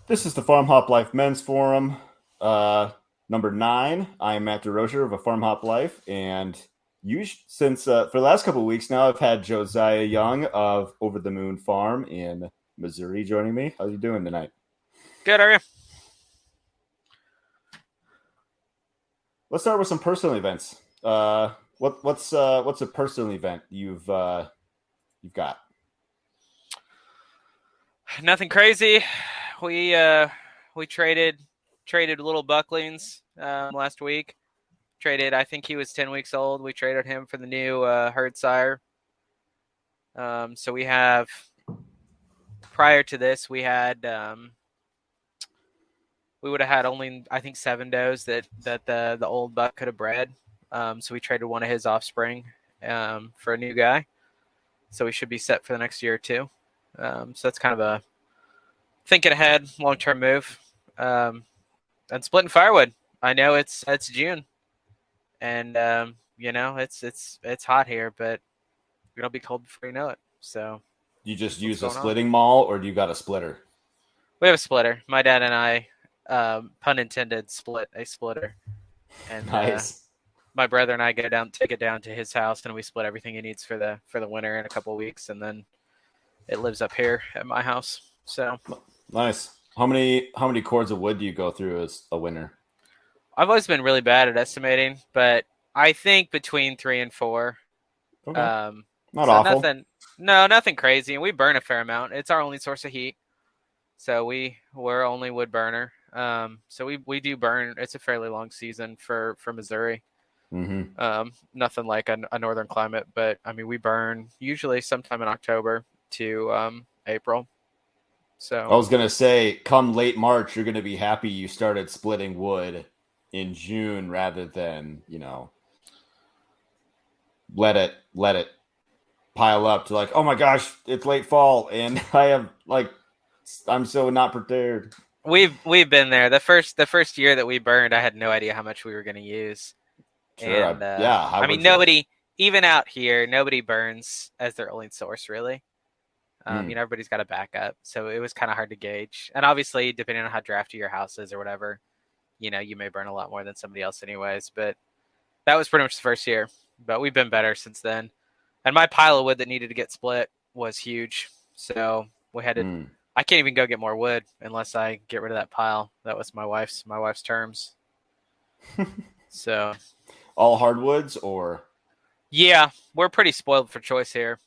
This is the Farm Hop Life Men's Forum, number 9. I am Matt DeRocher of a Farm Hop Life, and since for the last couple of weeks now, I've had Josiah Young of Over the Moon Farm in Missouri joining me. How are you doing tonight? Good, are you? Let's start with some personal events. What's a personal event you've got? Nothing crazy. We traded little Bucklings last week. Traded. I think he was 10 weeks old. We traded him for the new herd sire. So we have. Prior to this, we had. We would have had only I think 7 does that the old buck could have bred. So we traded one of his offspring for a new guy. So we should be set for the next year or two. So that's kind of a thinking ahead, long-term move. And splitting firewood. I know it's June, and it's hot here, but it'll be cold before you know it. So You just use a splitting maul, or do you got a splitter? we have a splitter. My dad and I, pun intended, split a splitter. And nice. My brother and I take it down to his house, and we split everything he needs for the winter in a couple of weeks, and then it lives up here at my house. So nice. How many cords of wood do you go through as a winter? I've always been really bad at estimating, but I think between 3 and 4. Okay. Not so awful. Nothing crazy. And we burn a fair amount. It's our only source of heat. So we're only wood burner. So we do burn. It's a fairly long season for Missouri. Mm-hmm. Nothing like a northern climate, but I mean, we burn usually sometime in October to April. So I was gonna say, come late March, you're gonna be happy you started splitting wood in June rather than let it pile up to like, oh my gosh, it's late fall and I'm so not prepared. We've been there. The first year that we burned, I had no idea how much we were going to use. Sure, And I mean, nobody, even out here, nobody burns as their only source, really. Everybody's got a backup, so it was kind of hard to gauge. And obviously, depending on how drafty your house is or whatever, you may burn a lot more than somebody else, anyways. But that was pretty much the first year. But we've been better since then. And my pile of wood that needed to get split was huge, so we had to. I can't even go get more wood unless I get rid of that pile. That was my wife's terms. So, all hardwoods or? Yeah, we're pretty spoiled for choice here.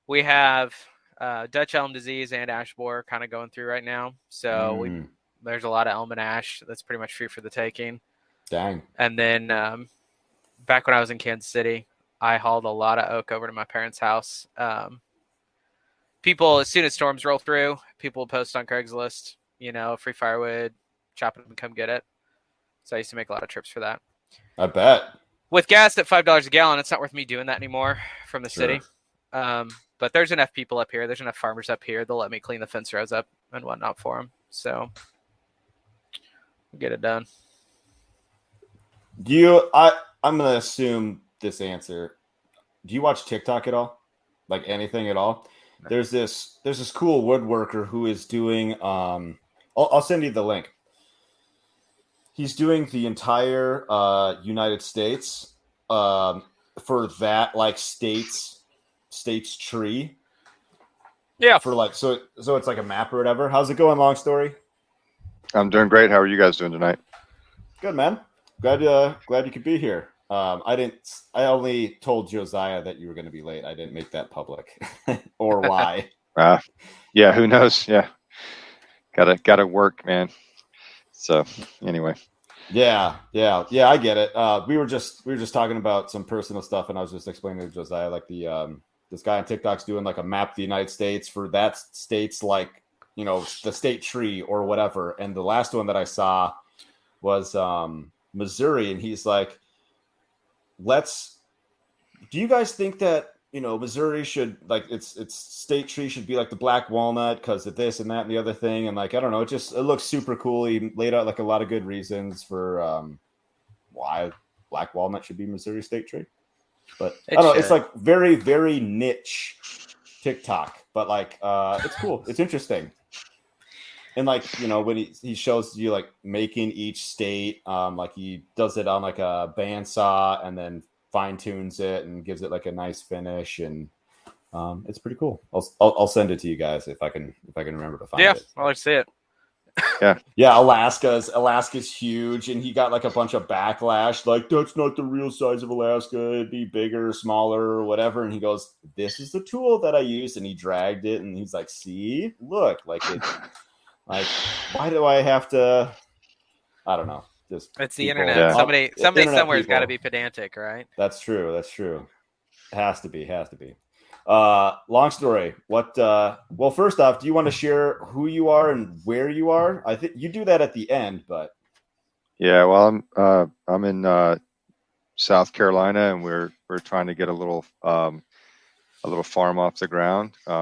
We have Dutch elm disease and ash borer kind of going through right now. So there's a lot of elm and ash that's pretty much free for the taking. Dang. And then back when I was in Kansas City, I hauled a lot of oak over to my parents' house. People, as soon as storms roll through, people will post on Craigslist, free firewood, chop it up and come get it. So I used to make a lot of trips for that. I bet. With gas at $5 a gallon, it's not worth me doing that anymore from the city. But there's enough people up here. There's enough farmers up here. They'll let me clean the fence rows up and whatnot for them. So we'll get it done. I'm going to assume this answer. Do you watch TikTok at all? Like anything at all? No. There's this cool woodworker who is doing, I'll send you the link. He's doing the entire United States for that state's tree. Yeah. For so it's like a map or whatever. How's it going, long story? I'm doing great. How are you guys doing tonight? Good, man. Glad you could be here. I only told Josiah that you were going to be late. I didn't make that public or why. Yeah, who knows? Yeah. Gotta work, man. So anyway. Yeah, I get it. We were just talking about some personal stuff, and I was just explaining to Josiah like this guy on TikTok's doing like a map of the United States for that state's the state tree or whatever. And the last one that I saw was Missouri, and he's like, do you guys think that Missouri should its state tree should be like the black walnut because of this and that and the other thing, and I don't know, it looks super cool. He laid out like a lot of good reasons for why black walnut should be Missouri state tree, but I don't know, it's like very, very niche TikTok, but it's cool, it's interesting. And like, you know, when he shows you like making each state, like he does it on like a bandsaw and then fine tunes it and gives it like a nice finish, and it's pretty cool. I'll send it to you guys if I can remember to find Yeah, it. I'll let you see it. Yeah, Alaska's huge, and he got like a bunch of backlash, like that's not the real size of Alaska. It'd be bigger, smaller, or whatever. And he goes, "This is the tool that I used," and he dragged it, and he's like, "See, look, like it, like why do I have to? I don't know. Just It's the people- internet. Yeah. Somebody internet somewhere's got to people. be pedantic, right? That's true. That's true. Has to be. Long story. What? Well, first off, do you want to share who you are and where you are? I think you do that at the end, but Yeah, well, I'm in South Carolina, and we're trying to get a little farm off the ground. We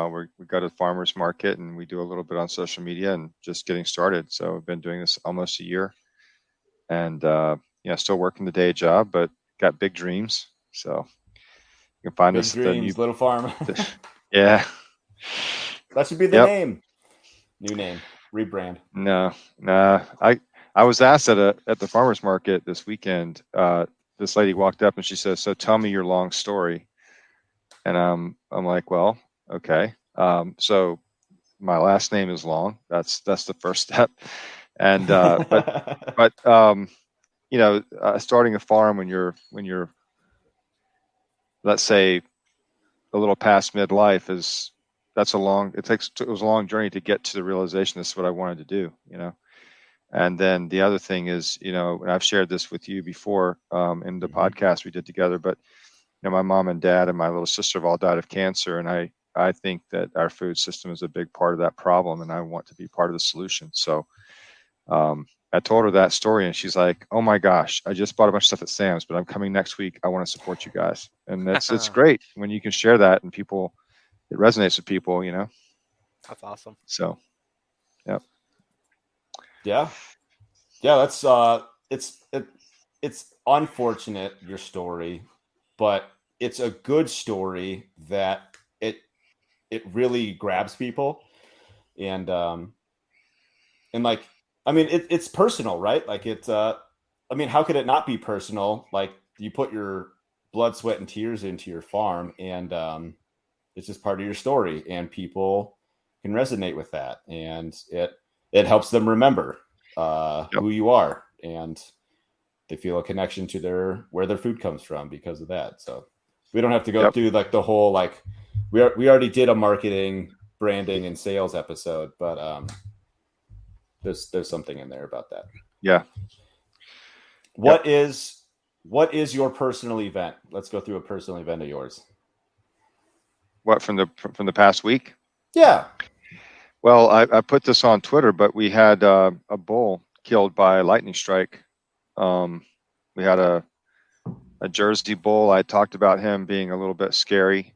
go to the farmers market, and we do a little bit on social media, and just getting started. So I've been doing this almost a year, and still working the day job, but got big dreams. So you can find big us at dreams, the little farm. yeah. That should be the Yep. name. New name, rebrand. No. I was asked at the farmers market this weekend. This lady walked up and she says, "So tell me your long story." And I'm like, "Well, okay. So my last name is Long. That's the first step." And but starting a farm when you're let's say a little past midlife it was a long journey to get to the realization this is what I wanted to do, And then the other thing is, and I've shared this with you before in the podcast we did together, but my mom and dad and my little sister have all died of cancer, and I think that our food system is a big part of that problem, and I want to be part of the solution. So I told her that story, and she's like, "Oh my gosh, I just bought a bunch of stuff at Sam's, but I'm coming next week. I want to support you guys." And it's great when you can share that and it resonates with people, That's awesome. So, yeah. Yeah. That's it's unfortunate, your story, but it's a good story that it really grabs people, and like, I mean, it's personal, right? Like I mean, how could it not be personal? Like, you put your blood, sweat, and tears into your farm, and it's just part of your story, and people can resonate with that, and it helps them remember who you are, and they feel a connection to where their food comes from because of that. So we don't have to go through like the whole, like we already did a marketing, branding, and sales episode, but there's something in there about that. Yeah. What is your personal event? Let's go through a personal event of yours. What, from the past week? Yeah. Well, I put this on Twitter, but we had a bull killed by a lightning strike. We had a Jersey bull. I talked about him being a little bit scary.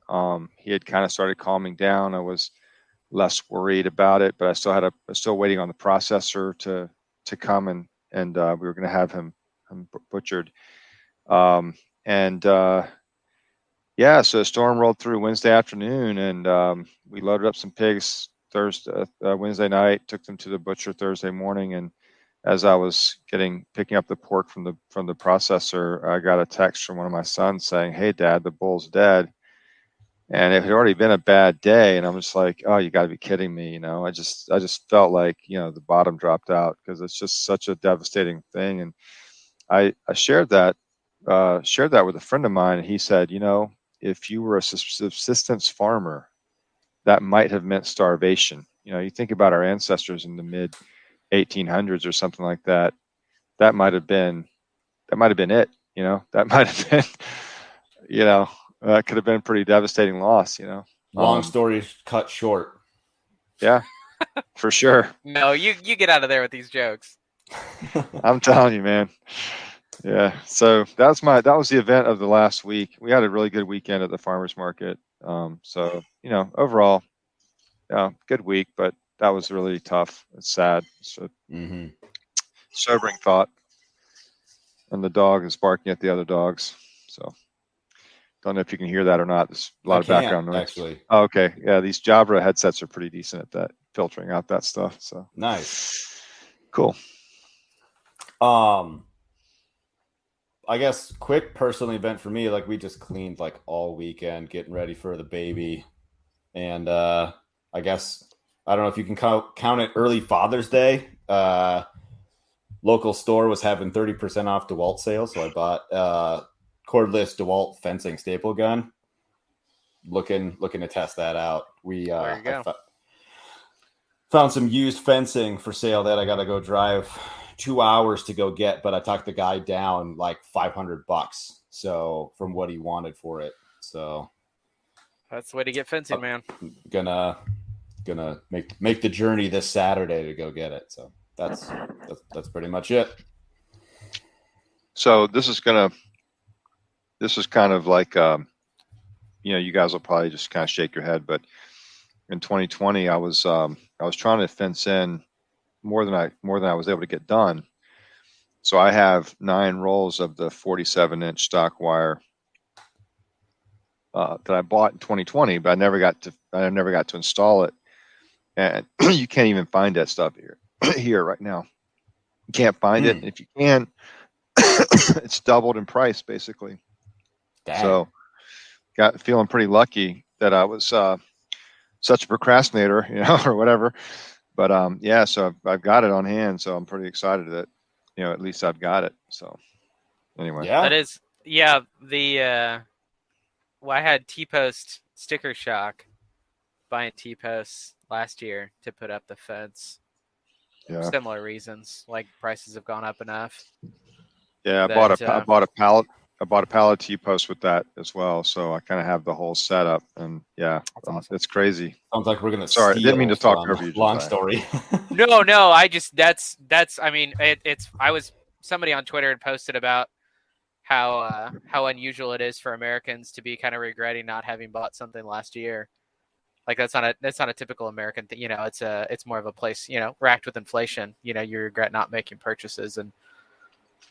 He had kind of started calming down. I was less worried about it, but I still waiting on the processor to come, and we were going to have him butchered. So the storm rolled through Wednesday afternoon, and we loaded up some pigs Wednesday night, took them to the butcher Thursday morning, and as I was picking up the pork from the processor, I got a text from one of my sons saying, "Hey Dad, the bull's dead." And it had already been a bad day, and I'm just like, "Oh, you got to be kidding me!" I just felt like the bottom dropped out, because it's just such a devastating thing. And I shared that with a friend of mine, and he said, if you were a subsistence farmer, that might have meant starvation. You think about our ancestors in the mid 1800s or something like that. That might have been it. That might have been, that could have been a pretty devastating loss. Long story cut short. Yeah, for sure. No, you get out of there with these jokes. I'm telling you, man. Yeah. So that was the event of the last week. We had a really good weekend at the farmers market. So overall, good week, but that was really tough. It's sad. It's a sobering thought. And the dog is barking at the other dogs. So don't know if you can hear that or not. There's a lot of background noise. Actually. Oh, okay. Yeah, these Jabra headsets are pretty decent at that. filtering out that stuff. So Nice. Cool. I guess quick personal event for me, like we just cleaned like all weekend, getting ready for the baby. And I guess, I don't know if you can count it early Father's Day. Local store was having 30% off DeWalt sales. So I bought cordless DeWalt fencing staple gun. Looking to test that out. There you go. Found some used fencing for sale that I got to go drive 2 hours to go get, but I talked the guy down like $500. So from what he wanted for it. So that's the way to get fencing, man. Gonna make the journey this Saturday to go get it. So that's pretty much it. So this is kind of like, you guys will probably just kind of shake your head, but in 2020, I was trying to fence in more than I was able to get done. So I have 9 rolls of the 47-inch stock wire that I bought in 2020, but I never got to install it. And you can't even find that stuff here right now. You can't find it. And if you can, it's doubled in price basically. Dang. So got feeling pretty lucky that I was such a procrastinator, or whatever. But so I've got it on hand, so I'm pretty excited that at least I've got it. So anyway, that is I had T-post sticker shock buying T-posts last year to put up the fence. Yeah, similar reasons, like prices have gone up enough. Yeah, I bought a pallet. I bought a pallet T-post with that as well, so I kind of have the whole setup, and awesome. It's crazy. Sounds like we're gonna. Sorry, I didn't mean to talk over you. Long story. No. I just that's. I mean, I was somebody on Twitter had posted about how unusual it is for Americans to be kind of regretting not having bought something last year. Like that's not a typical American thing. It's more of a place. Racked with inflation. You regret not making purchases and.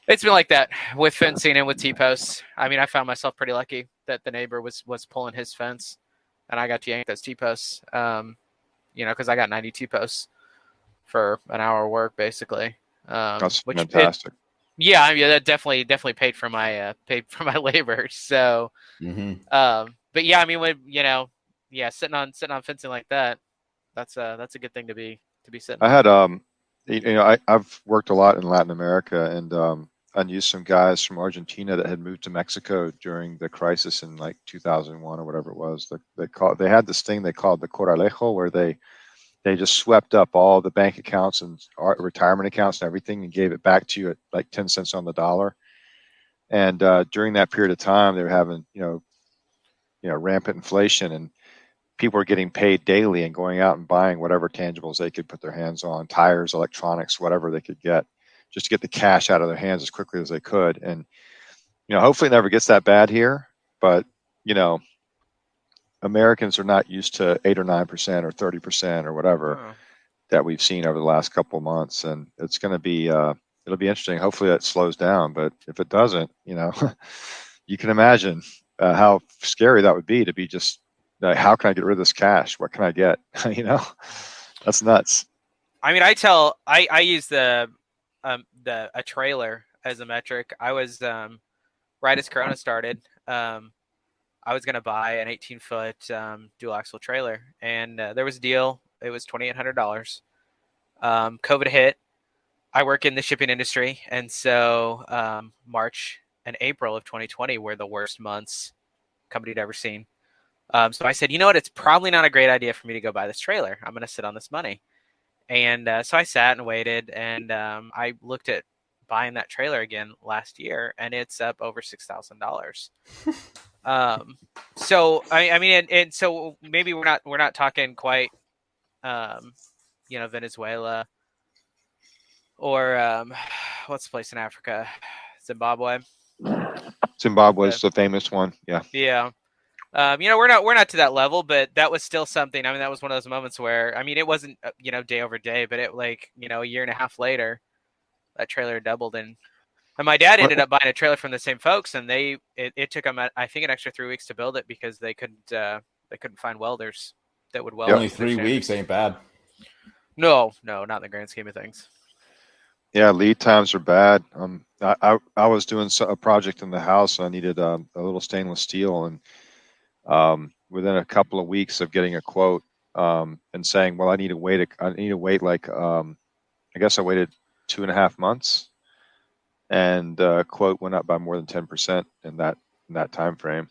It's been like that with fencing and with T-posts. I mean, I found myself pretty lucky that the neighbor was pulling his fence, and I got to yank those T-posts. Because I got 90 T-posts for an hour of work, basically. That's fantastic. That definitely paid for my labor. So, but yeah, I mean, when sitting on fencing like that, that's a good thing to be sitting. I had I've worked a lot in Latin America, and I knew some guys from Argentina that had moved to Mexico during the crisis in like 2001 or whatever it was. They had this thing they called the Corralejo, where they just swept up all the bank accounts and retirement accounts and everything and gave it back to you at like 10 cents on the dollar. And during that period of time, they were having rampant inflation, and people were getting paid daily and going out and buying whatever tangibles they could put their hands on, tires, electronics, whatever they could get, just to get the cash out of their hands as quickly as they could. And, hopefully it never gets that bad here, but, Americans are not used to 8 or 9% or 30% or whatever that we've seen over the last couple of months. And it's going to be, it'll be interesting. Hopefully that slows down, but if it doesn't, you can imagine how scary that would be to be just, how can I get rid of this cash? What can I get? That's nuts. I mean, I use a trailer as a metric. I was right as Corona started. I was going to buy an 18-foot dual axle trailer, and there was a deal. It was $2,800. COVID hit. I work in the shipping industry, and so March and April of 2020 were the worst months company had ever seen. So I said, it's probably not a great idea for me to go buy this trailer. I'm going to sit on this money. And so I sat and waited, and I looked at buying that trailer again last year, and it's up over $6,000. So I mean, and so maybe we're not talking quite, Venezuela or what's the place in Africa, Zimbabwe. Zimbabwe is the famous one. Yeah. Yeah. We're not to that level, but that was still something. I mean, that was one of those moments where, I mean, it wasn't, day over day, but it a year and a half later, that trailer doubled. And my dad ended up buying a trailer from the same folks, and it took them, I think, an extra 3 weeks to build it because they couldn't find welders that would weld. Only 3 weeks ain't bad. No, not in the grand scheme of things. Yeah, lead times are bad. I was doing a project in the house and I needed a little stainless steel, and within a couple of weeks of getting a quote and saying, well, I need to wait like I guess I waited 2.5 months, and quote went up by more than 10% in that time frame.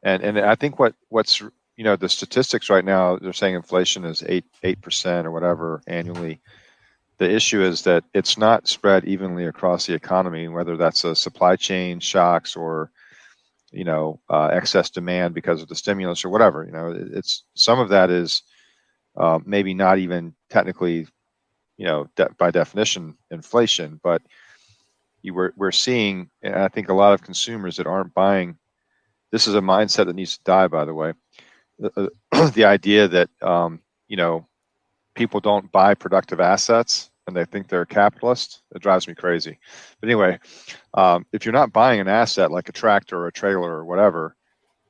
And I think what's the statistics right now, they're saying inflation is 8% or whatever annually. The issue is that it's not spread evenly across the economy, whether that's a supply chain shocks or excess demand because of the stimulus or whatever. It's some of that is maybe not even technically, by definition, inflation, but we're seeing, and I think a lot of consumers that aren't buying. This is a mindset that needs to die, by the way. The idea that people don't buy productive assets and they think they're a capitalist, it drives me crazy. But anyway, if you're not buying an asset like a tractor or a trailer or whatever,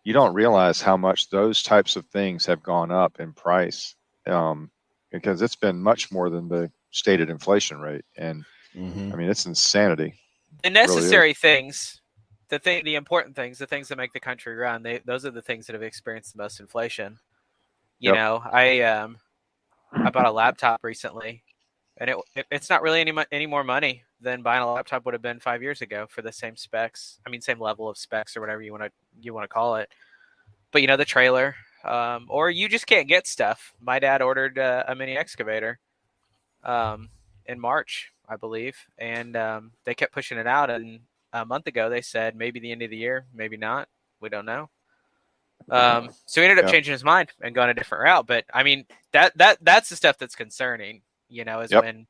you don't realize how much those types of things have gone up in price, because it's been much more than the stated inflation rate. And I mean, it's insanity. The necessary things, the important things, the things that make the country run, those are the things that have experienced the most inflation. You know, I bought a laptop recently, and it's not really any more money than buying a laptop would have been 5 years ago for the same specs. I mean, same level of specs or whatever you want to call it. But the trailer, or you just can't get stuff. My dad ordered a mini excavator in March, I believe, and they kept pushing it out. And a month ago, they said maybe the end of the year, maybe not. We don't know. So he ended up changing his mind and going a different route. But I mean, that's the stuff that's concerning, when,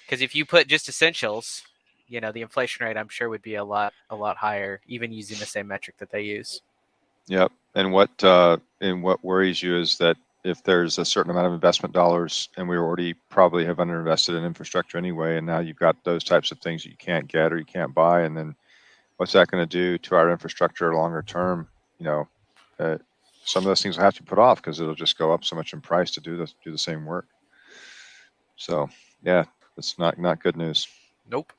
because if you put just essentials, the inflation rate, I'm sure, would be a lot higher, even using the same metric that they use. Yep. And what worries you is that if there's a certain amount of investment dollars, and we already probably have underinvested in infrastructure anyway, and now you've got those types of things that you can't get or you can't buy, and then what's that going to do to our infrastructure longer term? Some of those things will have to be put off because it'll just go up so much in price to do the same work. So yeah, it's not good news. Nope.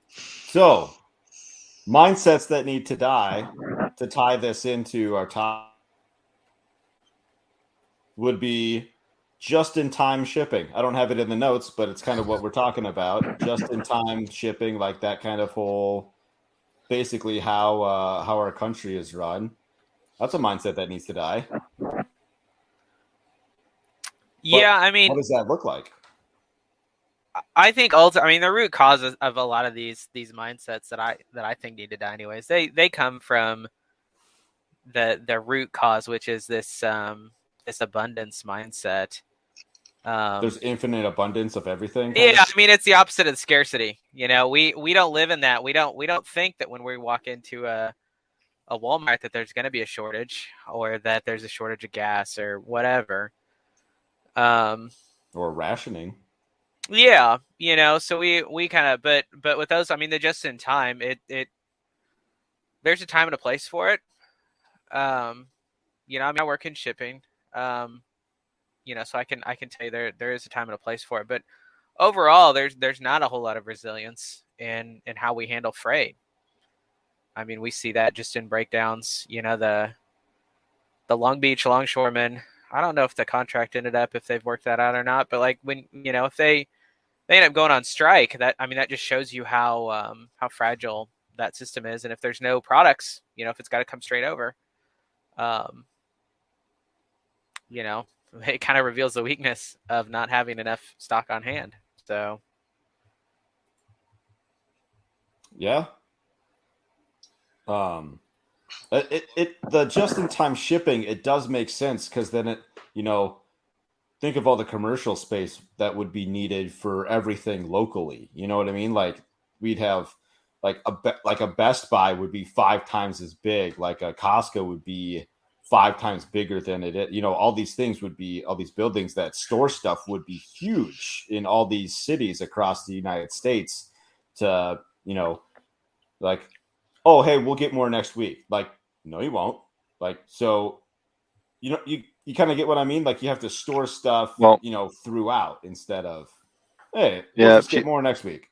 So, mindsets that need to die, to tie this into our top, would be just-in-time shipping. I don't have it in the notes, but it's kind of what we're talking about. Just-in-time shipping, like that kind of whole, basically how our country is run. That's a mindset that needs to die. Yeah, I mean, what does that look like? I think the root cause of a lot of these mindsets that I think need to die anyways, they come from the root cause, which is this abundance mindset. There's infinite abundance of everything. Yeah, I mean, it's the opposite of scarcity. We don't live in that. We don't think that when we walk into a Walmart that there's going to be a shortage, or that there's a shortage of gas or whatever. Or rationing. Yeah, so we kind of, but with those, I mean, they're just in time. It there's a time and a place for it. I work in shipping. So I can tell you there is a time and a place for it. But overall, there's not a whole lot of resilience in how we handle freight. I mean, we see that just in breakdowns. The Long Beach longshoremen. I don't know if the contract ended up, if they've worked that out or not. But like when if they end up going on strike, that just shows you how fragile that system is. And if there's no products, if it's got to come straight over, it kind of reveals the weakness of not having enough stock on hand. So, yeah. The just-in-time shipping, it does make sense, because then it, think of all the commercial space that would be needed for everything locally. You know what I mean? Like we'd have like a Best Buy would be 5 times as big. Like a Costco would be 5 times bigger than it is. All these things would be, all these buildings that store stuff would be huge in all these cities across the United States to, like, oh, hey, we'll get more next week. Like, no, you won't. Like, so, you you kind of get what I mean? Like you have to store stuff, Well, throughout instead of, hey, Yeah, we'll just get more next week.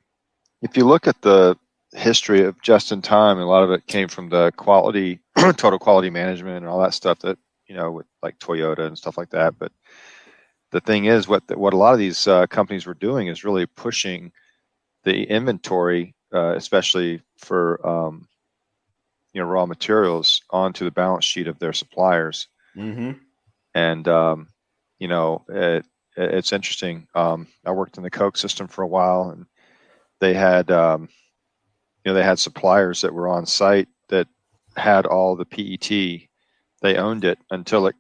if you look at the history of just in time, a lot of it came from the quality, total quality management and all that stuff that, with like Toyota and stuff like that. But the thing is, what a lot of these companies were doing is really pushing the inventory, especially for raw materials, onto the balance sheet of their suppliers. Mm-hmm. And it's interesting. I worked in the Coke system for a while, and they had they had suppliers that were on site that had all the PET. They owned it until it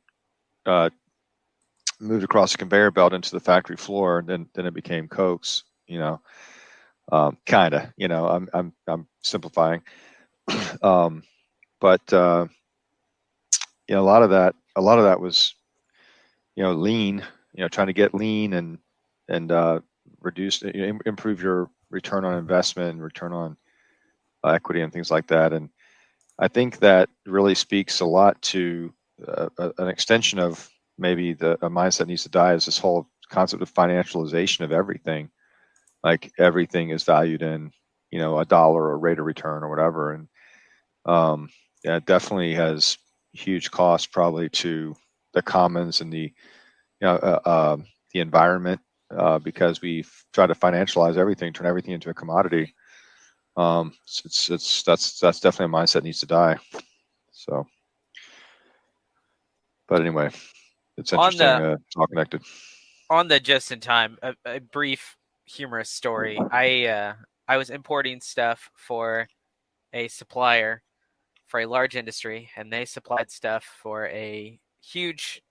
moved across the conveyor belt into the factory floor, and then it became Cokes. Kind of. I'm simplifying, but a lot of that was lean. Trying to get lean and reduce, improve your return on investment and return on equity and things like that. And I think that really speaks a lot to an extension of maybe a mindset needs to die, is this whole concept of financialization of everything. Like everything is valued in, $1 or rate of return or whatever. And it definitely has huge costs probably to the commons and the environment, because we try to financialize everything, turn everything into a commodity. That's definitely a mindset that needs to die. So, but anyway, it's interesting. It's all connected. On the just in time, a brief humorous story. I was importing stuff for a supplier for a large industry, and they supplied stuff for a huge,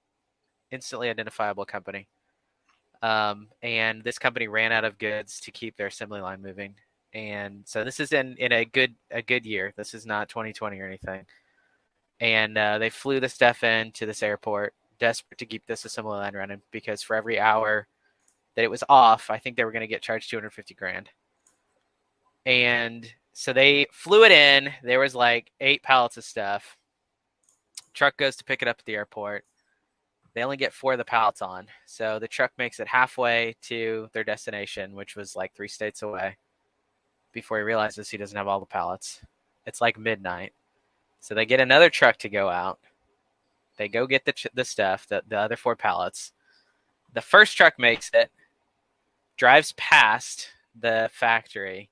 instantly identifiable company. And this company ran out of goods to keep their assembly line moving. And so this is in a good year. This is not 2020 or anything. And they flew the stuff into this airport, desperate to keep this assembly line running, because for every hour that it was off, I think they were going to get charged $250,000. And so they flew it in. There was like 8 pallets of stuff. Truck goes to pick it up at the airport. They only get 4 of the pallets on. So the truck makes it halfway to their destination, which was like 3 states away, before he realizes he doesn't have all the pallets. It's like midnight. So they get another truck to go out. They go get the stuff, the other 4 pallets. The first truck makes it, drives past the factory,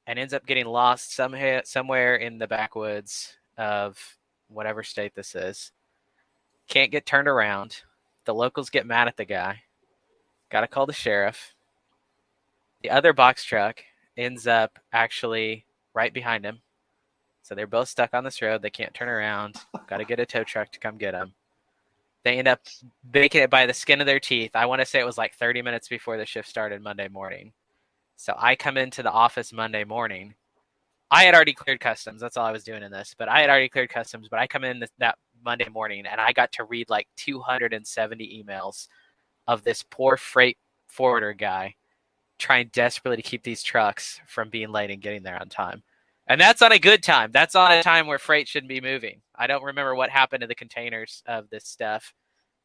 and ends up getting lost somewhere in the backwoods of whatever state this is. Can't get turned around. The locals get mad at the guy. Got to call the sheriff. The other box truck ends up actually right behind him. So they're both stuck on this road. They can't turn around. Got to get a tow truck to come get them. They end up making it by the skin of their teeth. I want to say it was like 30 minutes before the shift started Monday morning. So I come into the office Monday morning. I had already cleared customs. That's all I was doing in this. But I had already cleared customs. But I come in that Monday morning, and I got to read like 270 emails of this poor freight forwarder guy trying desperately to keep these trucks from being late and getting there on time. And that's on a good time. That's on a time where freight shouldn't be moving. I don't remember what happened to the containers of this stuff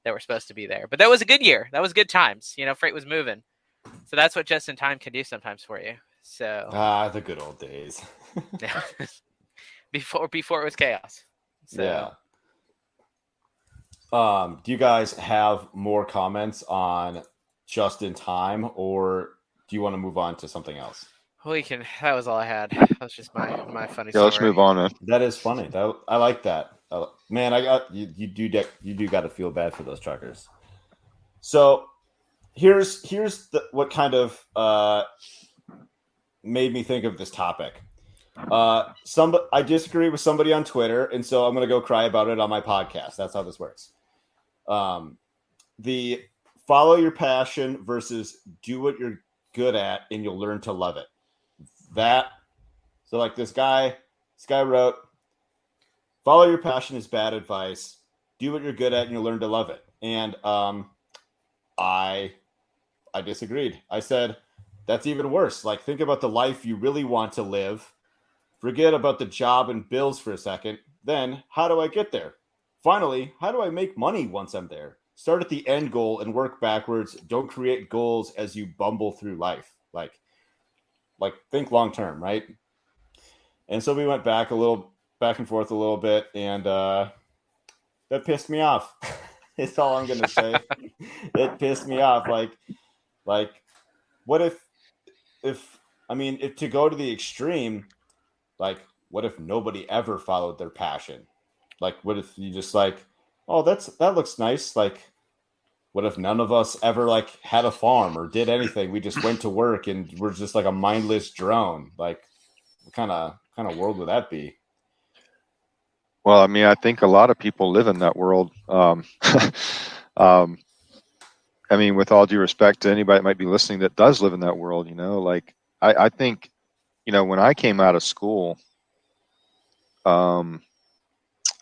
that were supposed to be there. But that was a good year. That was good times. Freight was moving. So that's what just in time can do sometimes for you. So the good old days. before it was chaos. So. Yeah. Do you guys have more comments on just in time, or do you want to move on to something else? That was all I had. That was just my funny story. Yeah, let's move on. That is funny. I like that. Man, I got you do got to feel bad for those truckers. So here's what kind of made me think of this topic. I disagree with somebody on Twitter, and so I'm going to go cry about it on my podcast. That's how this works. The follow your passion versus do what you're good at, and you'll learn to love it. So like this guy wrote, follow your passion is bad advice. Do what you're good at, and you'll learn to love it. And I disagreed. I said, that's even worse. Like, think about the life you really want to live. Forget about the job and bills for a second. Then, how do I get there? Finally, how do I make money once I'm there? Start at the end goal and work backwards. Don't create goals as you bumble through life. Like think long term, right? And so we went back and forth a little bit, and that pissed me off. It's all I'm gonna say. It pissed me off. Like, what if to go to the extreme, like, what if nobody ever followed their passion? Like, what if you just like, oh, that looks nice. Like, what if none of us ever like had a farm or did anything? We just went to work and we're just like a mindless drone. Like, what kind of world would that be? Well, I mean, I think a lot of people live in that world. I mean, with all due respect to anybody that might be listening that does live in that world, like I think, when I came out of school,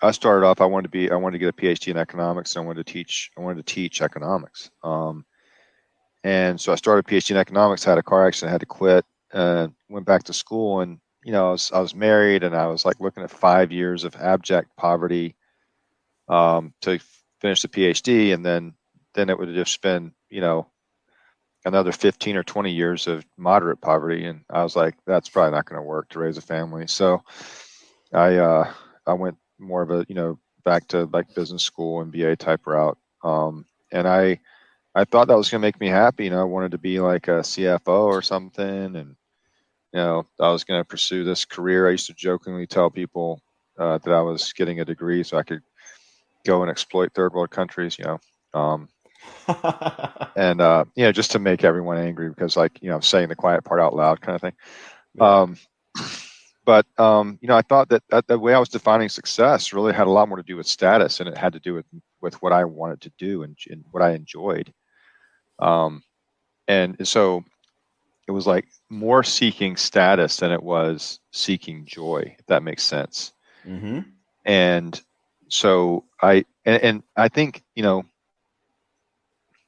I started off, I wanted to get a PhD in economics, and I wanted to teach economics. And so I started a PhD in economics, had a car accident, had to quit, went back to school, and I was married, and I was like looking at 5 years of abject poverty to finish the PhD, and then it would have just been another 15 or 20 years of moderate poverty, and I was like, that's probably not going to work to raise a family. So I went more of a back to like business school, MBA type route, and I thought that was going to make me happy. I wanted to be like a CFO or something, and I was going to pursue this career. I used to jokingly tell people that I was getting a degree so I could go and exploit third world countries, and just to make everyone angry because, like, saying the quiet part out loud kind of thing. Yeah. But I thought that the way I was defining success really had a lot more to do with status, and it had to do with what I wanted to do and what I enjoyed. And so it was like more seeking status than it was seeking joy, if that makes sense. Mm-hmm. And so I think,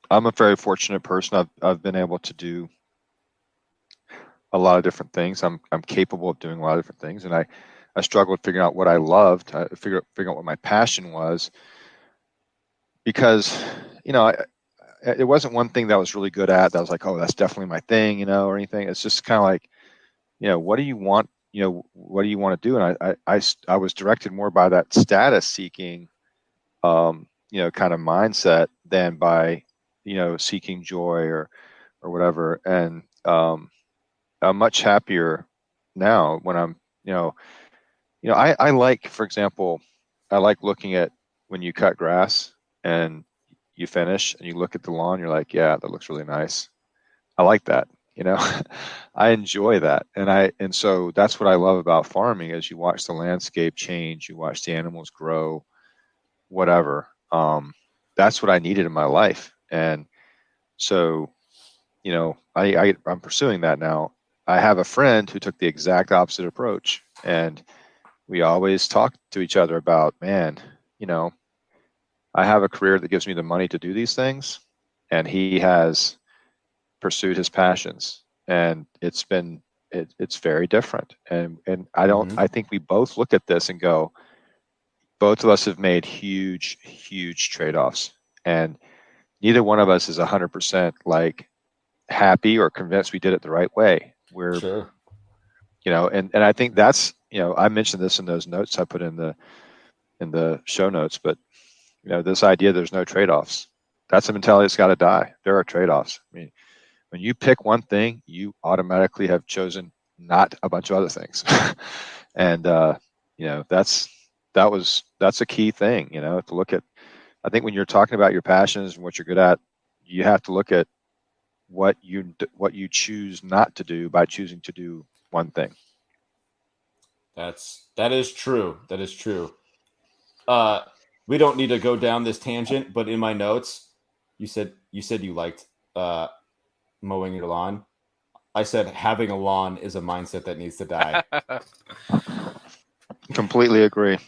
I'm a very fortunate person. I've been able to do a lot of different things. I'm capable of doing a lot of different things, and I struggled figuring out what I loved. I figuring out what my passion was, because it wasn't one thing that I was really good at that I was like, oh, that's definitely my thing, or anything. It's just kind of like, what do you want? What do you want to do? And I was directed more by that status seeking, kind of mindset than by, seeking joy or whatever. And I'm much happier now when I'm, I like, for example, I like looking at when you cut grass and you finish and you look at the lawn, you're like, yeah, that looks really nice. I like that. I enjoy that. And so that's what I love about farming is you watch the landscape change, you watch the animals grow, whatever. That's what I needed in my life. And so, I'm pursuing that now. I have a friend who took the exact opposite approach, and we always talk to each other about, man, I have a career that gives me the money to do these things, and he has pursued his passions, and it's very different. And I don't, Mm-hmm. I think we both look at this and go, both of us have made huge, huge trade-offs, and neither one of us is 100% like happy or convinced we did it the right way. We're, sure. And I think that's, I mentioned this in those notes I put in the show notes, but this idea there's no trade-offs, that's a mentality that's got to die. There are trade-offs. I mean, when you pick one thing, you automatically have chosen not a bunch of other things. And that's a key thing, to look at. I think when you're talking about your passions and what you're good at, you have to look at what you choose not to do by choosing to do one thing. That is true. That is true. We don't need to go down this tangent, but in my notes, you said you liked mowing your lawn. I said having a lawn is a mindset that needs to die. Completely agree.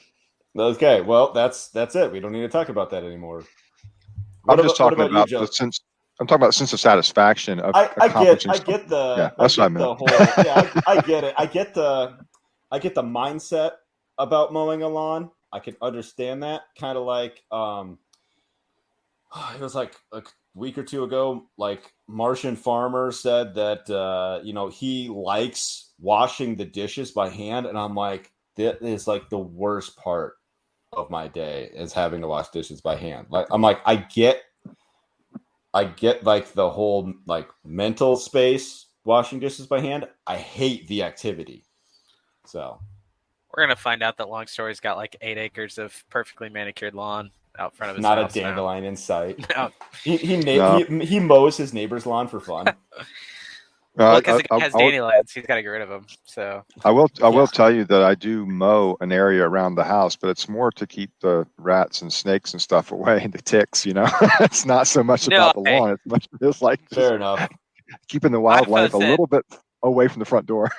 Okay, well that's it. We don't need to talk about that anymore. I'm just talking about the sense. I'm talking about the sense of satisfaction of accomplishing. I get the. Yeah, that's what I meant. The whole. Yeah, I get it. I get the mindset about mowing a lawn. I can understand that. Kind of like it was like a week or two ago, like Martian Farmer said that he likes washing the dishes by hand, and I'm like, that is like the worst part of my day is having to wash dishes by hand. Like I'm like, I get like the whole like mental space washing dishes by hand. I hate the activity. So we're gonna find out that Long Story's got like 8 acres of perfectly manicured lawn out front of his not a house now. dandelion in sight. No. He mows his neighbor's lawn for fun. Well, because the guy has dandelions, he's got to get rid of them. So I will tell you that I do mow an area around the house, but it's more to keep the rats and snakes and stuff away, and the ticks. It's not so much about the lawn; it's much just like fair enough, keeping the wildlife a little bit away from the front door.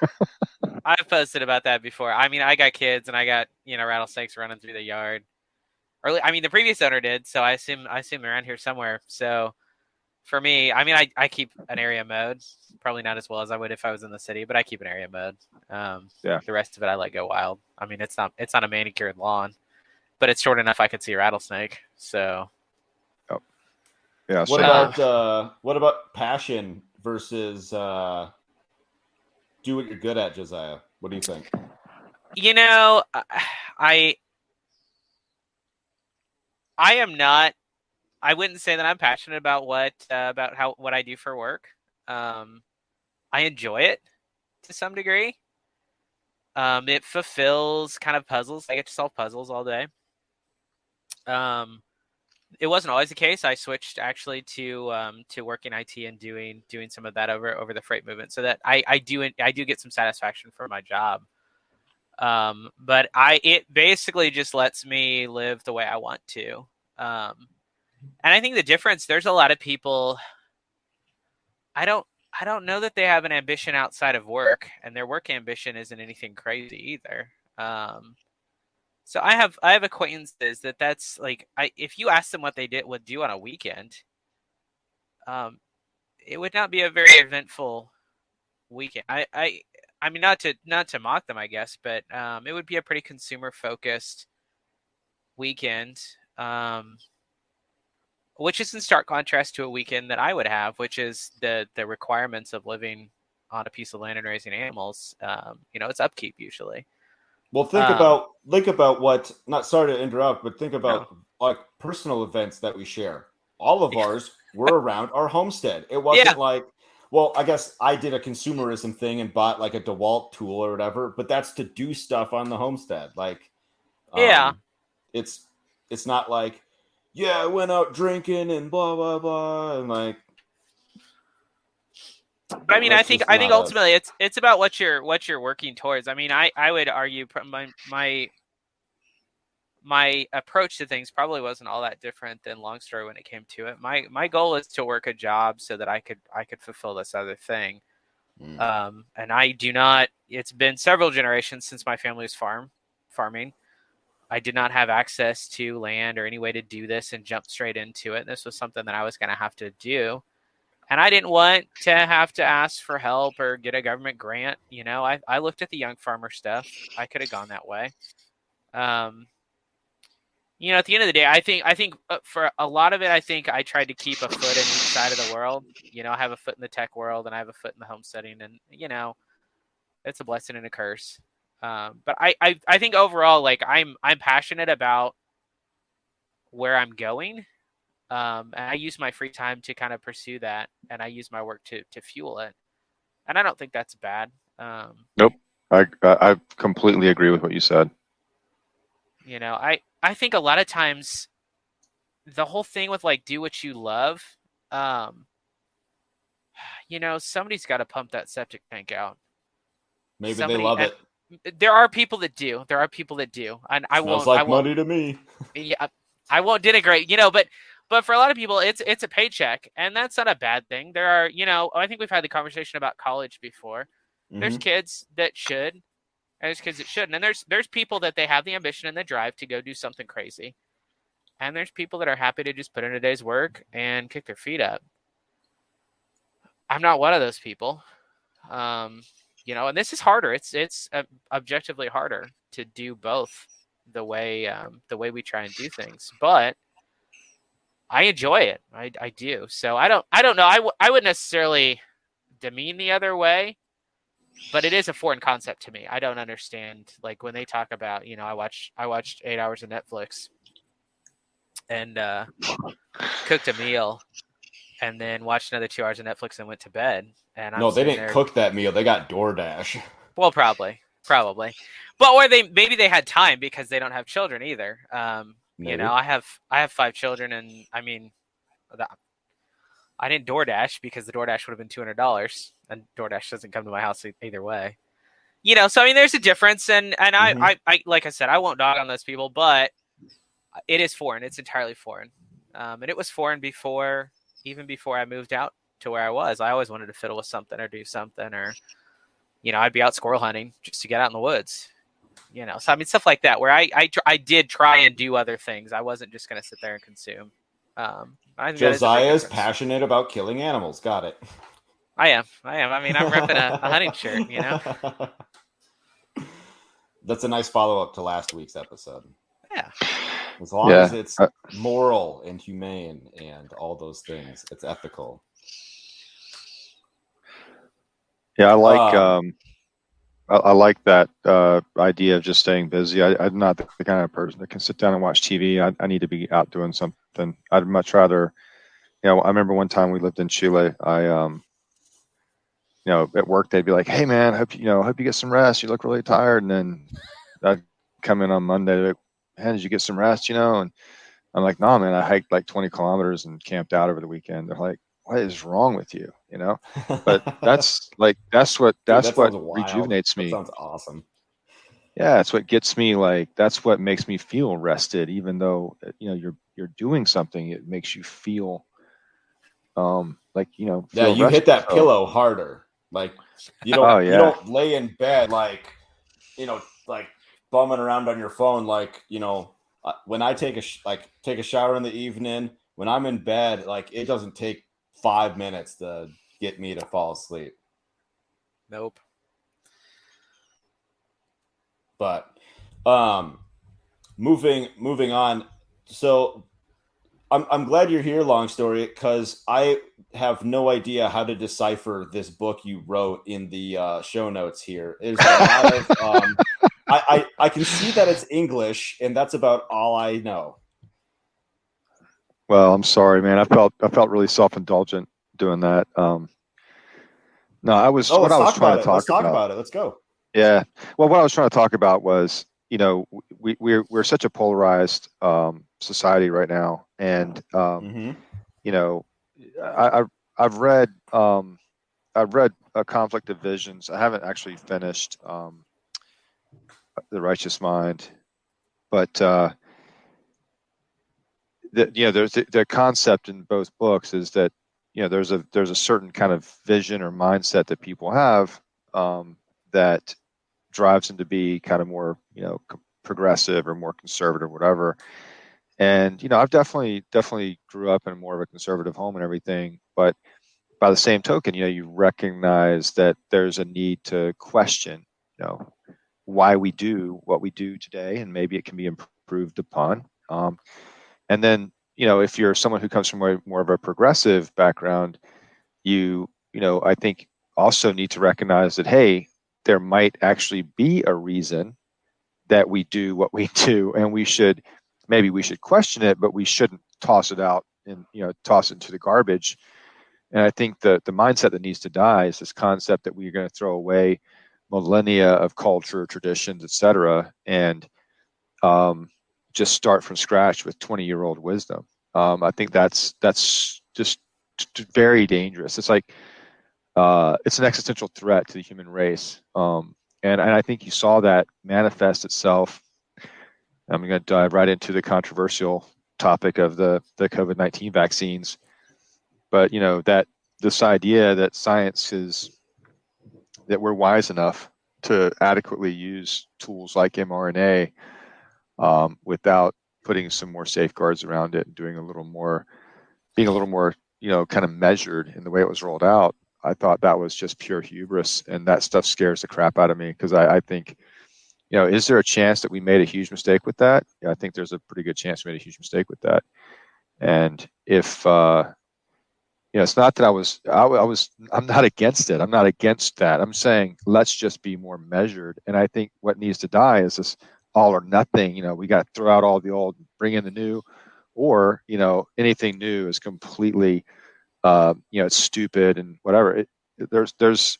I've posted about that before. I mean, I got kids and I got rattlesnakes running through the yard. The previous owner did, so I assume they're around here somewhere. So for me, I mean, I keep an area mowed. Probably not as well as I would if I was in the city, but I keep an area mowed. The rest of it I let go wild. I mean, it's not a manicured lawn, but it's short enough I could see a rattlesnake. So, yeah. What about passion versus do what you're good at, Josiah? What do you think? I am not. I wouldn't say that I'm passionate about what I do for work. I enjoy it to some degree. It fulfills kind of puzzles. I get to solve puzzles all day. It wasn't always the case. I switched actually to working IT and doing some of that over the freight movement, so that I do get some satisfaction from my job. But it basically just lets me live the way I want to. And I think the difference, there's a lot of people, I don't know that they have an ambition outside of work, and their work ambition isn't anything crazy either. So I have acquaintances that's like, if you ask them what they would do on a weekend, it would not be a very eventful weekend. I mean, not to mock them, I guess, but it would be a pretty consumer focused weekend. Which is in stark contrast to a weekend that I would have, which is the requirements of living on a piece of land and raising animals. It's upkeep usually. Well, think about what. Not sorry to interrupt, but think about like personal events that we share. All of ours were around our homestead. It wasn't like, well, I guess I did a consumerism thing and bought like a DeWalt tool or whatever, but that's to do stuff on the homestead. Like, it's not like, I went out drinking and blah blah blah, and like. But I mean, I think ultimately it's about what you're working towards. I mean, I would argue my approach to things probably wasn't all that different than Long Story when it came to it. My goal is to work a job so that I could fulfill this other thing. And I do not. It's been several generations since my family was farming. I did not have access to land or any way to do this and jump straight into it. This was something that I was going to have to do. And I didn't want to have to ask for help or get a government grant. I looked at the young farmer stuff. I could have gone that way. At the end of the day, I think for a lot of it, I think I tried to keep a foot in each side of the world. I have a foot in the tech world and I have a foot in the homesteading, and it's a blessing and a curse. But I think overall, like I'm passionate about where I'm going. And I use my free time to kind of pursue that, and I use my work to fuel it. And I don't think that's bad. Nope. I completely agree with what you said. I think a lot of times the whole thing with like, do what you love, somebody's got to pump that septic tank out. Maybe they love it. There are people that do. And I won't. Smells like money to me. Yeah, I won't denigrate. But for a lot of people, it's a paycheck, and that's not a bad thing. There are, I think we've had the conversation about college before. Mm-hmm. There's kids that should, and there's kids that shouldn't, and there's people that they have the ambition and the drive to go do something crazy, and there's people that are happy to just put in a day's work and kick their feet up. I'm not one of those people. And this is harder. It's objectively harder to do both the way we try and do things. But I enjoy it. I do. So I don't know. I wouldn't necessarily demean the other way, but it is a foreign concept to me. I don't understand, like, when they talk about, I watched 8 hours of Netflix and cooked a meal and then watched another 2 hours of Netflix and went to bed. And I'm No, they sitting didn't there, cook that meal. They got DoorDash. well, probably, but or maybe they had time because they don't have children either. Maybe. I have 5 children, and I mean, I didn't DoorDash because the DoorDash would have been $200, and DoorDash doesn't come to my house either way. So I mean, there's a difference, and I like I said, I won't dog on those people, but it is foreign. It's entirely foreign, and it was foreign even before I moved out to where I was. I always wanted to fiddle with something or do something, or I'd be out squirrel hunting just to get out in the woods. So I mean, stuff like that, where I did try and do other things. I wasn't just going to sit there and consume. I think Josiah is passionate about killing animals. Got it. I am. I mean, I'm repping a hunting shirt, That's a nice follow-up to last week's episode. Yeah. As long as it's moral and humane and all those things, it's ethical. Yeah, I like that idea of just staying busy. I'm not the kind of person that can sit down and watch TV. I need to be out doing something. I'd much rather, I remember one time we lived in Chile. At work they'd be like, "Hey man, hope you get some rest. You look really tired." And then I'd come in on Monday, like, "Hey, did you get some rest?" And I'm like, "No, man, I hiked like 20 kilometers and camped out over the weekend." They're like, "What is wrong with you?" But that's what rejuvenates me. That sounds awesome. Yeah, that's what gets me, that's what makes me feel rested. Even though you're doing something, it makes you feel feel you hit that pillow harder. Like you don't you don't lay in bed like bumming around on your phone when I take a shower in the evening, when I'm in bed, it doesn't take 5 minutes to get me to fall asleep. Nope. But moving on. So I'm glad you're here, Long Story, because I have no idea how to decipher this book you wrote in the show notes here. There's a lot of I can see that it's English, and that's about all I know. Well, I'm sorry, man. I felt really self-indulgent doing that. No, I was what I was trying to talk about. Let's talk about it. Let's go. Yeah. Well, what I was trying to talk about was, we're such a polarized society right now, and I've read A Conflict of Visions. I haven't actually finished The Righteous Mind, but there's the concept in both books is that there's a certain kind of vision or mindset that people have that drives them to be kind of more progressive or more conservative, whatever. And I've definitely grew up in more of a conservative home and everything, but by the same token, you recognize that there's a need to question why we do what we do today, and maybe it can be improved upon. And then, if you're someone who comes from more of a progressive background, I think also need to recognize that, hey, there might actually be a reason that we do what we do, and we should question it, but we shouldn't toss it out and toss it into the garbage. And I think the mindset that needs to die is this concept that we're going to throw away millennia of culture, traditions, etc., and just start from scratch with 20-year-old wisdom. I think that's just very dangerous. It's like it's an existential threat to the human race. And I think you saw that manifest itself. I'm going to dive right into the controversial topic of the COVID-19 vaccines. But that this idea that science that we're wise enough to adequately use tools like mRNA without putting some more safeguards around it and being a little more kind of measured in the way it was rolled out. I thought that was just pure hubris, and that stuff scares the crap out of me, because I think is there a chance that we made a huge mistake with that? Yeah, I think there's a pretty good chance we made a huge mistake with that. And if it's not that I'm not against it. I'm not against that. I'm saying let's just be more measured. And I think what needs to die is this all or nothing. We got to throw out all the old, bring in the new, or anything new is completely it's stupid and whatever.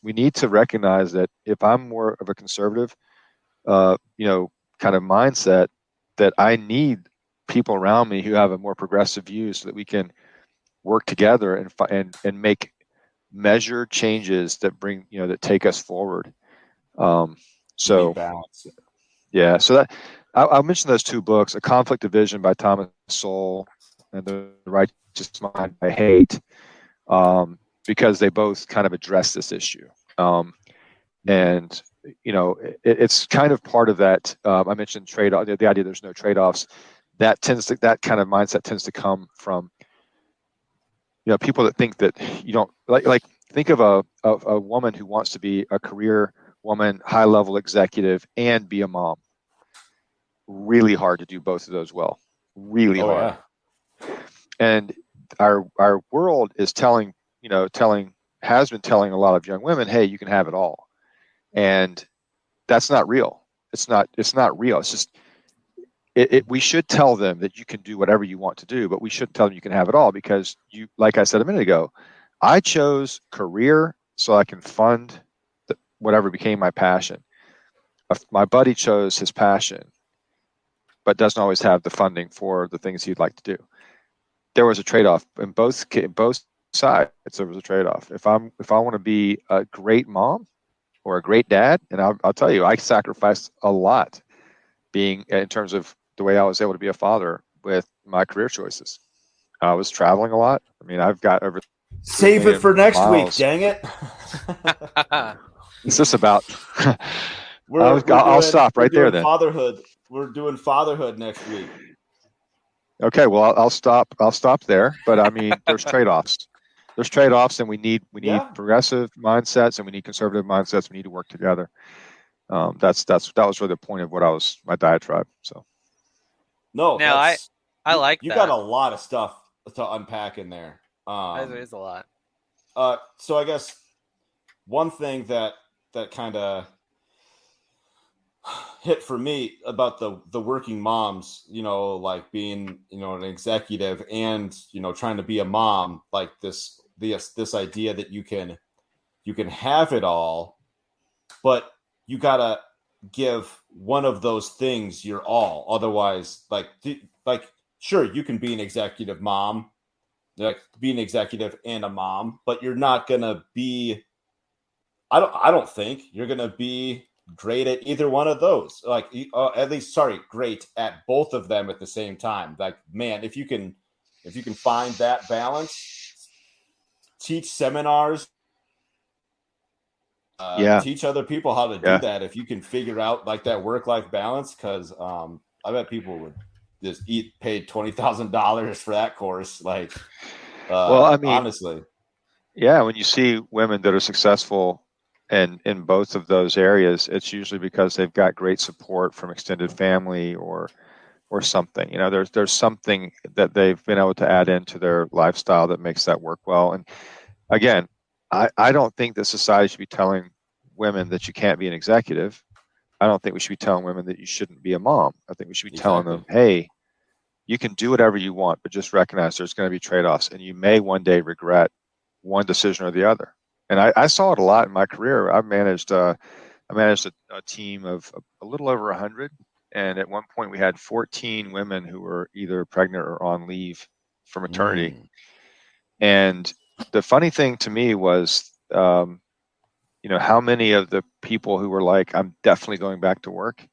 We need to recognize that if I'm more of a conservative kind of mindset, that I need people around me who have a more progressive view so that we can work together and make measured changes that bring that take us forward. So balance. Yeah, so that I'll mention those two books: A Conflict of Vision by Thomas Sowell and The Righteous Mind by Haidt, because they both kind of address this issue. And it's kind of part of that. I mentioned trade-off, the idea there's no trade-offs. That kind of mindset tends to come from people that think that you don't like think of a woman who wants to be a career woman, high-level executive, and be a mom. Really hard to do both of those well. Really hard. Yeah. And our world is has been telling a lot of young women, hey, you can have it all. And that's not real. It's not real. It's just we should tell them that you can do whatever you want to do, but we shouldn't tell them you can have it all, because like I said a minute ago, I chose career so I can fund whatever became my passion. My buddy chose his passion, but doesn't always have the funding for the things he'd like to do. There was a trade-off in both sides. There was a trade-off. If I want to be a great mom or a great dad, and I'll tell you, I sacrificed a lot in terms of the way I was able to be a father with my career choices. I was traveling a lot. I mean, I've got over. Save it for next week, dang it. It's just about. I'll stop right there then. Fatherhood. We're doing fatherhood next week. Okay, well, I'll stop there. But I mean, there's trade-offs. There's trade-offs, and we need progressive mindsets, and we need conservative mindsets. We need to work together. That was really the point of my diatribe. So. No, I like you got a lot of stuff to unpack in there. There is a lot. So I guess one thing that kind of hit for me about the working moms, like being, an executive and, trying to be a mom, like this idea that you can have it all, but you gotta give one of those things your all. Otherwise, like sure, you can be an executive mom, like be an executive and a mom, but you're not gonna be. I don't think you're gonna be great at either one of those. Like great at both of them at the same time. Like, man, if you can find that balance, teach seminars. Teach other people how to do that if you can figure out like that work-life balance, because I bet people would just paid $20,000 for that course. Like, well, I mean, honestly, when you see women that are successful and in both of those areas, it's usually because they've got great support from extended family or something. There's something that they've been able to add into their lifestyle that makes that work well. And again, I don't think that society should be telling women that you can't be an executive. I don't think we should be telling women that you shouldn't be a mom. I think we should be telling them, hey, you can do whatever you want, but just recognize there's going to be trade-offs, and you may one day regret one decision or the other. And I saw it a lot in my career. I managed a team of a little over 100, and at one point we had 14 women who were either pregnant or on leave for maternity. And the funny thing to me was, how many of the people who were like, I'm definitely going back to work,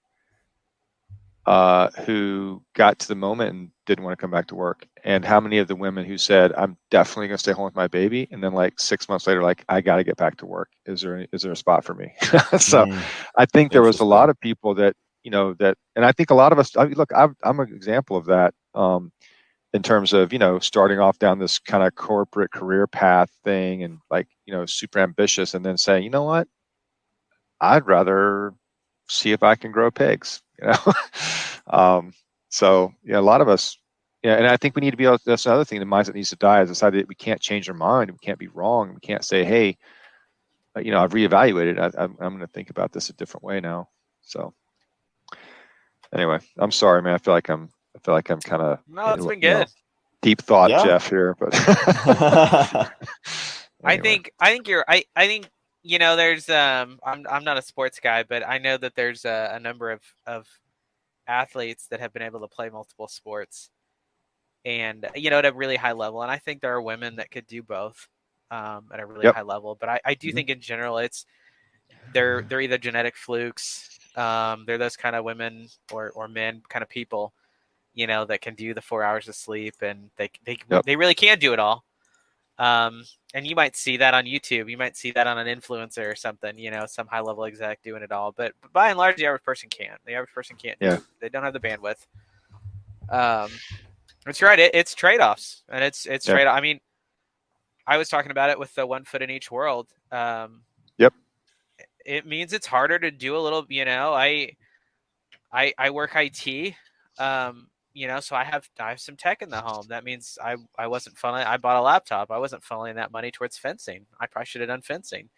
who got to the moment and didn't want to come back to work, and how many of the women who said, I'm definitely going to stay home with my baby, and then like 6 months later, like, I got to get back to work. Is there a spot for me? So I think there was a lot of people that, and I think a lot of us, look, I'm an example of that. In terms of, starting off down this kind of corporate career path thing and like, super ambitious, and then saying, you know what, I'd rather see if I can grow pigs. So yeah, a lot of us, yeah, and I think we need to be able. That's another thing. The mindset needs to die. Is decided that we can't change our mind. We can't be wrong. We can't say, hey, I've reevaluated. I'm going to think about this a different way now. So anyway, I'm sorry, man. I feel like I'm kind of No, it's been good. Deep thought, Yeah. Jeff here, but anyway. I think I think there's I'm not a sports guy, but I know that there's a number of athletes that have been able to play multiple sports, and at a really high level. And I think there are women that could do both at a really high level. But I do think in general they're either genetic flukes. They're those kind of women or men kind of people, that can do the 4 hours of sleep, and they really can do it all. And you might see that on YouTube. You might see that on an influencer or something, some high level exec doing it all. But by and large, the average person can't. The average person can't do it. They don't have the bandwidth. That's right. It's trade-offs, and it's trade-off. I mean, I was talking about it with the 1 foot in each world. It means it's harder to do a little, I work IT. So I have some tech in the home. That means I wasn't funneling. I bought a laptop. I wasn't funneling that money towards fencing. I probably should have done fencing.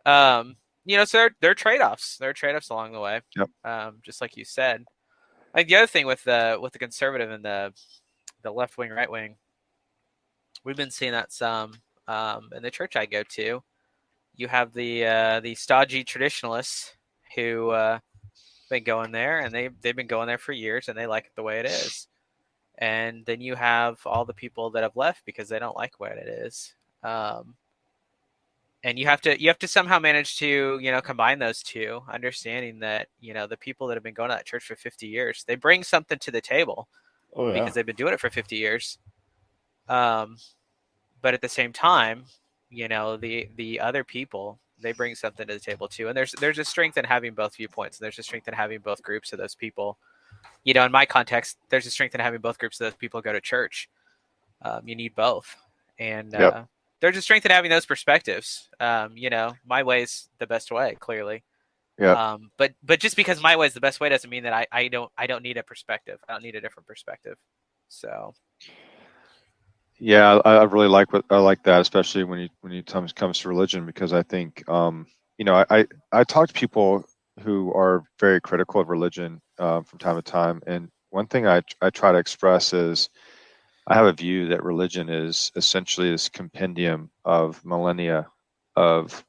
So there are trade-offs. There are trade-offs along the way. Just like you said. Like the other thing with the conservative and the left wing, right wing, we've been seeing that some in the church I go to. You have the stodgy traditionalists who been going there, and they've been going there for years, and they like it the way it is. And then you have all the people that have left because they don't like what it is. And you have to somehow manage to combine those two, understanding that the people that have been going to that church for 50 years, they bring something to the table because they've been doing it for 50 years. But at the same time, the other people, they bring something to the table too. And there's a strength in having both viewpoints. And there's a strength in having both groups of those people. In my context, there's a strength in having both groups of those people go to church. You need both. And there's a strength in having those perspectives. My way's the best way, clearly. But just because my way is the best way doesn't mean that I don't need a perspective. I don't need a different perspective. So yeah, I really like that, especially when you comes to religion, because I think I talk to people who are very critical of religion from time to time, and one thing I try to express is I have a view that religion is essentially this compendium of millennia of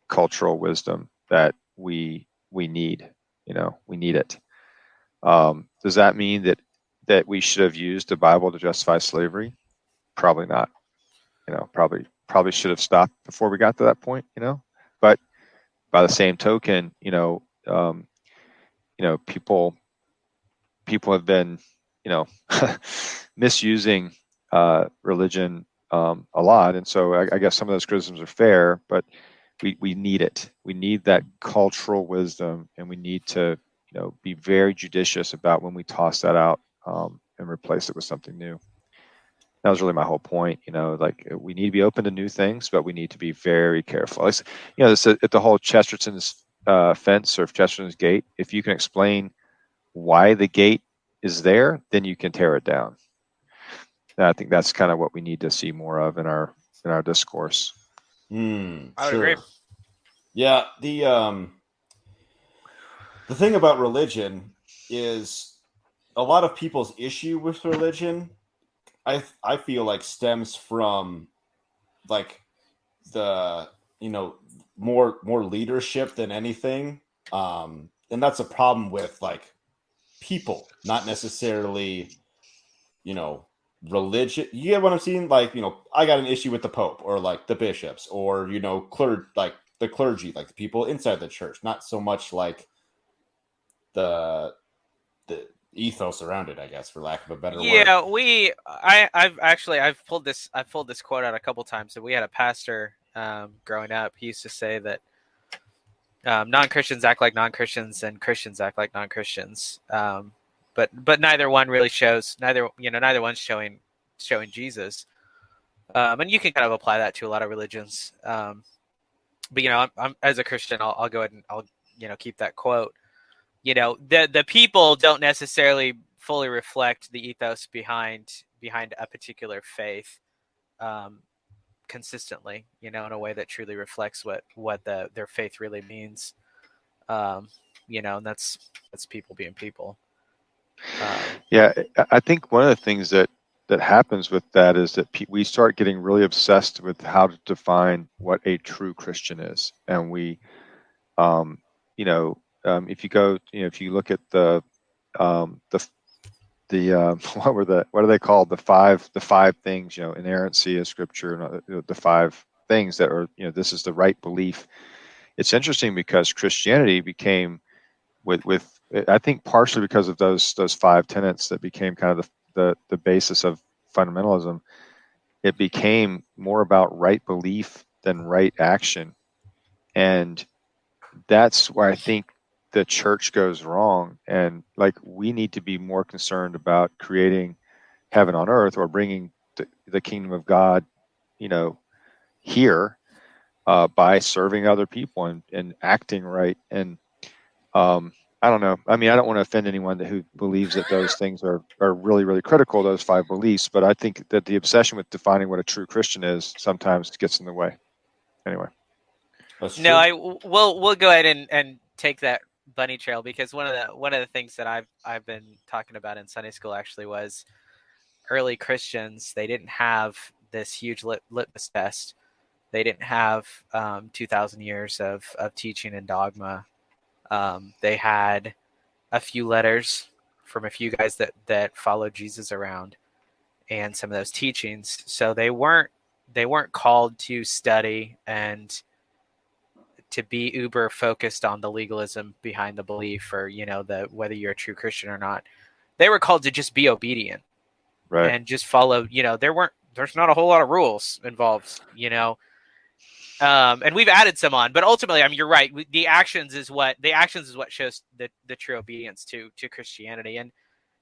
cultural wisdom that we need. We need it. Does that mean that we should have used the Bible to justify slavery? Probably not. Probably should have stopped before we got to that point. But by the same token, people have been misusing religion a lot, and so I guess some of those criticisms are fair, but we need it. We need that cultural wisdom, and we need to be very judicious about when we toss that out and replace it with something new. That was really my whole point. Like we need to be open to new things, but we need to be very careful. At the whole Chesterton's fence or Chesterton's gate. If you can explain why the gate is there, then you can tear it down. And I think that's kind of what we need to see more of in our discourse. I would agree. Yeah, the thing about religion is a lot of people's issue with religion, I feel like stems from like the more leadership than anything, and that's a problem with like people, not necessarily religion. You get what I'm saying? Like I got an issue with the Pope or like the bishops or like the clergy, like the people inside the church, not so much like the ethos around it, I guess, for lack of a better word. Yeah, I've pulled this quote out a couple times. So we had a pastor growing up. He used to say that non-Christians act like non-Christians and Christians act like non-Christians. But neither one really shows neither one's showing Jesus. And you can kind of apply that to a lot of religions. But I'm as a Christian, I'll go ahead and I'll keep that quote. The people don't necessarily fully reflect the ethos behind a particular faith consistently, in a way that truly reflects what their faith really means. And that's people being people. Yeah, I think one of the things that happens with that is that we start getting really obsessed with how to define what a true Christian is, and we, if you go, if you look at the what are they called, the five things, inerrancy of Scripture, and the five things that are, this is the right belief. It's interesting because Christianity became with I think partially because of those five tenets that became kind of the basis of fundamentalism. It became more about right belief than right action, and that's where I think the church goes wrong. And like, we need to be more concerned about creating heaven on earth, or bringing the kingdom of God, here, by serving other people and acting right. And I don't know. I mean, I don't want to offend anyone who believes that those things are really, really critical, those five beliefs. But I think that the obsession with defining what a true Christian is sometimes gets in the way. Anyway. No, we'll go ahead and take that bunny trail, because one of the things that I've been talking about in Sunday school actually was early Christians. They didn't have this huge litmus test. They didn't have 2,000 years of teaching and dogma. They had a few letters from a few guys that followed Jesus around, and some of those teachings. So they weren't called to study and to be uber focused on the legalism behind the belief, or whether you're a true Christian or not. They were called to just be obedient, right, and just follow. There's not a whole lot of rules involved, and we've added some on, but ultimately, I mean, you're right. The actions is what shows the true obedience to Christianity. And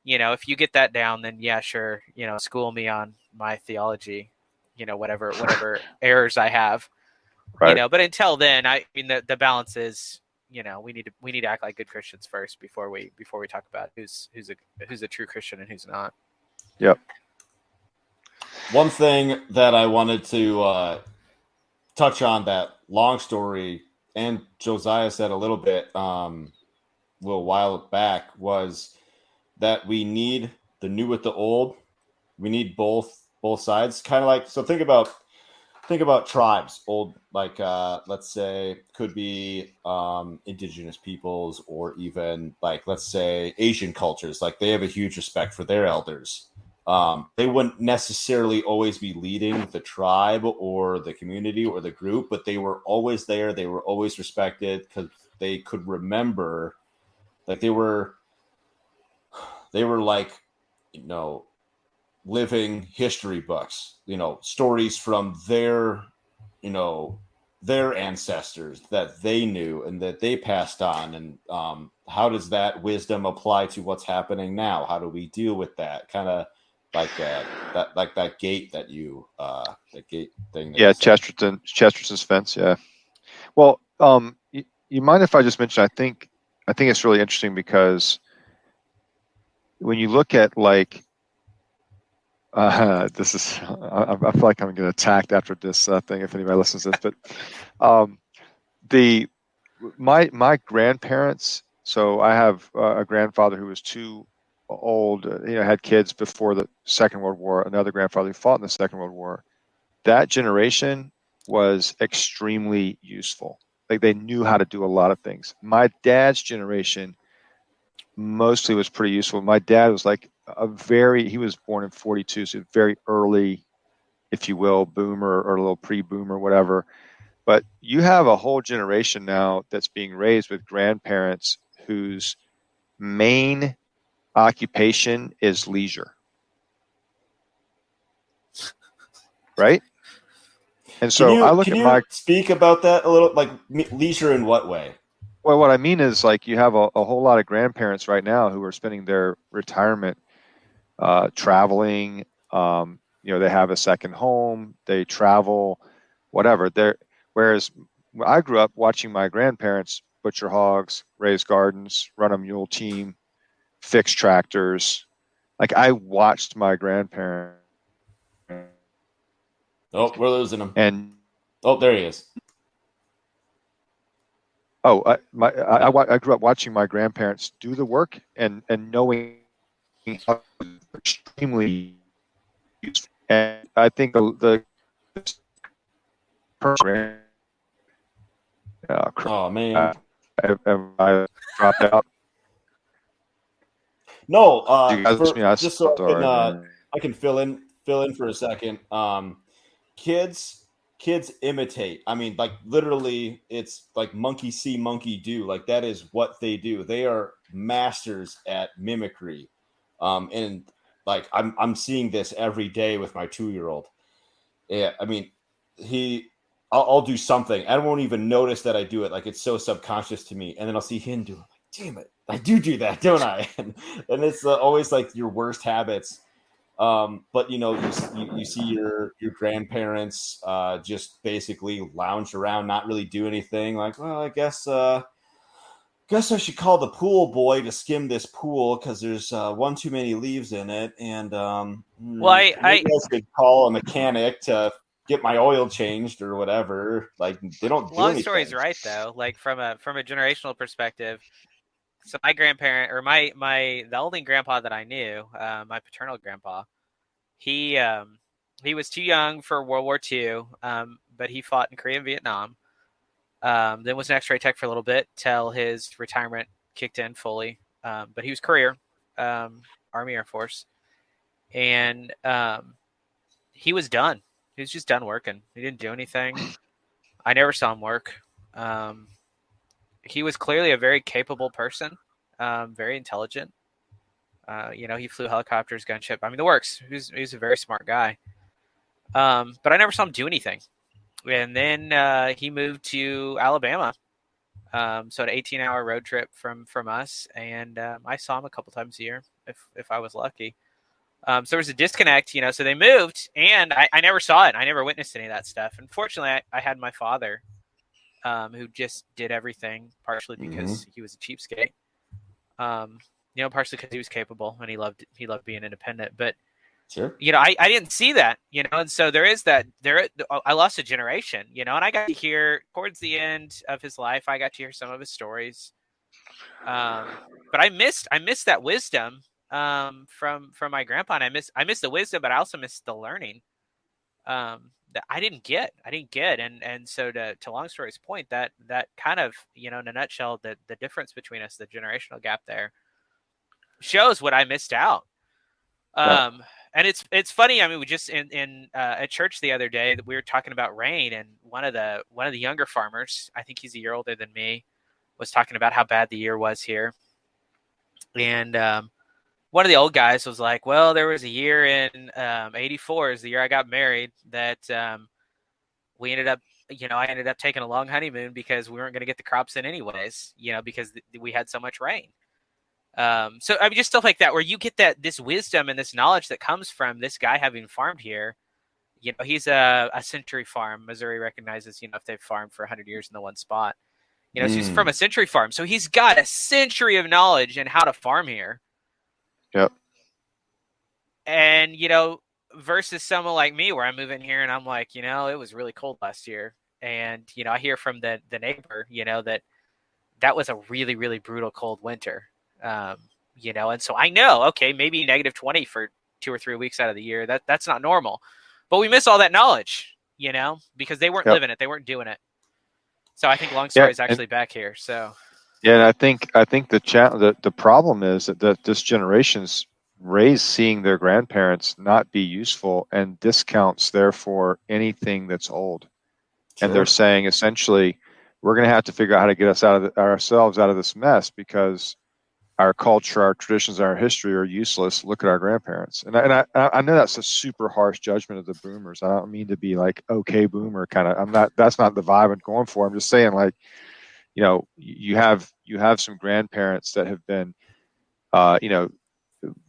if you get that down, then yeah, sure, school me on my theology, whatever errors I have. right. But until then, I mean, the balance is, we need to act like good Christians first before we talk about who's a true Christian and who's not. Yep. One thing that I wanted to touch on, that long story, and Josiah said a little bit a little while back, was that we need the new with the old. We need both sides. Kind of like, so think about tribes, old, like let's say could be indigenous peoples, or even like, let's say, Asian cultures. Like, they have a huge respect for their elders. They wouldn't necessarily always be leading the tribe or the community or the group, but they were always there. They were always respected because they could remember, like they were like, living history books, stories from their ancestors that they knew and that they passed on. And how does that wisdom apply to what's happening now? How do we deal with that? Kind of like that gate that you that gate thing. That Chesterton's fence. Yeah. Well, you mind if I just mention? I think it's really interesting, because when you look at, like, this is, I feel like I'm getting attacked after this thing, if anybody listens to this, but my grandparents. So I have a grandfather who was too old, had kids before the Second World War. Another grandfather who fought in the Second World War. That generation was extremely useful. Like, they knew how to do a lot of things. My dad's generation mostly was pretty useful. My dad was like he was born in 42, so very early, if you will, boomer, or a little pre-boomer, whatever. But you have a whole generation now that's being raised with grandparents whose main occupation is leisure. Right? And so I look at speak about that a little, like leisure in what way? Well, what I mean is, like, you have a whole lot of grandparents right now who are spending their retirement traveling. They have a second home, they travel, whatever. Whereas I grew up watching my grandparents butcher hogs, raise gardens, run a mule team, fix tractors. Like I watched my grandparents. Oh, we're losing him. And oh, there he is. I grew up watching my grandparents do the work and knowing how extremely useful. And I think the program. Oh man, I dropped out. No, just so I can fill in for a second. Kids imitate. I mean, like literally, it's like monkey see, monkey do. Like that is what they do. They are masters at mimicry, and like I'm seeing this every day with my 2-year-old. Yeah, I mean, I'll do something. I won't even notice that I do it. Like it's so subconscious to me, and then I'll see him do it. Like, damn it, I do that, don't I? And it's always like your worst habits. But you see your grandparents just basically lounge around, not really do anything. Like, well, I guess I should call the pool boy to skim this pool because there's one too many leaves in it, and I should call a mechanic to get my oil changed or whatever. Like they don't. Long story's right though. Like from a generational perspective. So my grandparent or the only grandpa that I knew, my paternal grandpa, he was too young for World War II, but he fought in Korea and Vietnam. Then was an X-ray tech for a little bit till his retirement kicked in fully. But he was career, Army Air Force, and he was done. He was just done working. He didn't do anything. I never saw him work. He was clearly a very capable person, very intelligent. He flew helicopters, gunship. I mean, the works. He was a very smart guy. But I never saw him do anything. And then he moved to Alabama. So an 18-hour road trip from us. And I saw him a couple times a year if I was lucky. So there was a disconnect, so they moved and I never saw it. I never witnessed any of that stuff. Unfortunately, I had my father who just did everything, partially because he was a cheapskate. Partially because he was capable and he loved being independent. But sure, I didn't see that, and so there is that. I lost a generation, and I got to hear towards the end of his life. I got to hear some of his stories, but I missed that wisdom from my grandpa, and I missed the wisdom, but I also missed the learning. That I didn't get. And so to long story's point, that kind of, in a nutshell, the difference between us, the generational gap there shows what I missed out. Yeah. And it's funny. I mean, we just in at church the other day that we were talking about rain, and one of the younger farmers, I think he's a year older than me, was talking about how bad the year was here. And, one of the old guys was like, well, there was a year in 84 is the year I got married that we ended up, I ended up taking a long honeymoon because we weren't going to get the crops in anyways, because we had so much rain. So I mean, just stuff like that, where you get this wisdom and this knowledge that comes from this guy having farmed here. He's a century farm. Missouri recognizes, if they've farmed for 100 years in the one spot, so he's from a century farm. So he's got a century of knowledge in how to farm here. Yep. And, versus someone like me where I move in here and I'm like, it was really cold last year. And, I hear from the neighbor, that was a really, really brutal cold winter. And so I know, okay, maybe -20 for 2 or 3 weeks out of the year. That's not normal, but we miss all that knowledge, because they weren't living it. They weren't doing it. So I think long story is actually back here. So. Yeah, and I think the problem is that this generation's raised seeing their grandparents not be useful and discounts therefore anything that's old. Sure. And they're saying essentially, we're going to have to figure out how to get ourselves out of this mess because our culture, our traditions, our history are useless. Look at our grandparents. And I know that's a super harsh judgment of the boomers. I don't mean to be like, okay, boomer kind of. That's not the vibe I'm going for. I'm just saying, like, you have some grandparents that have been,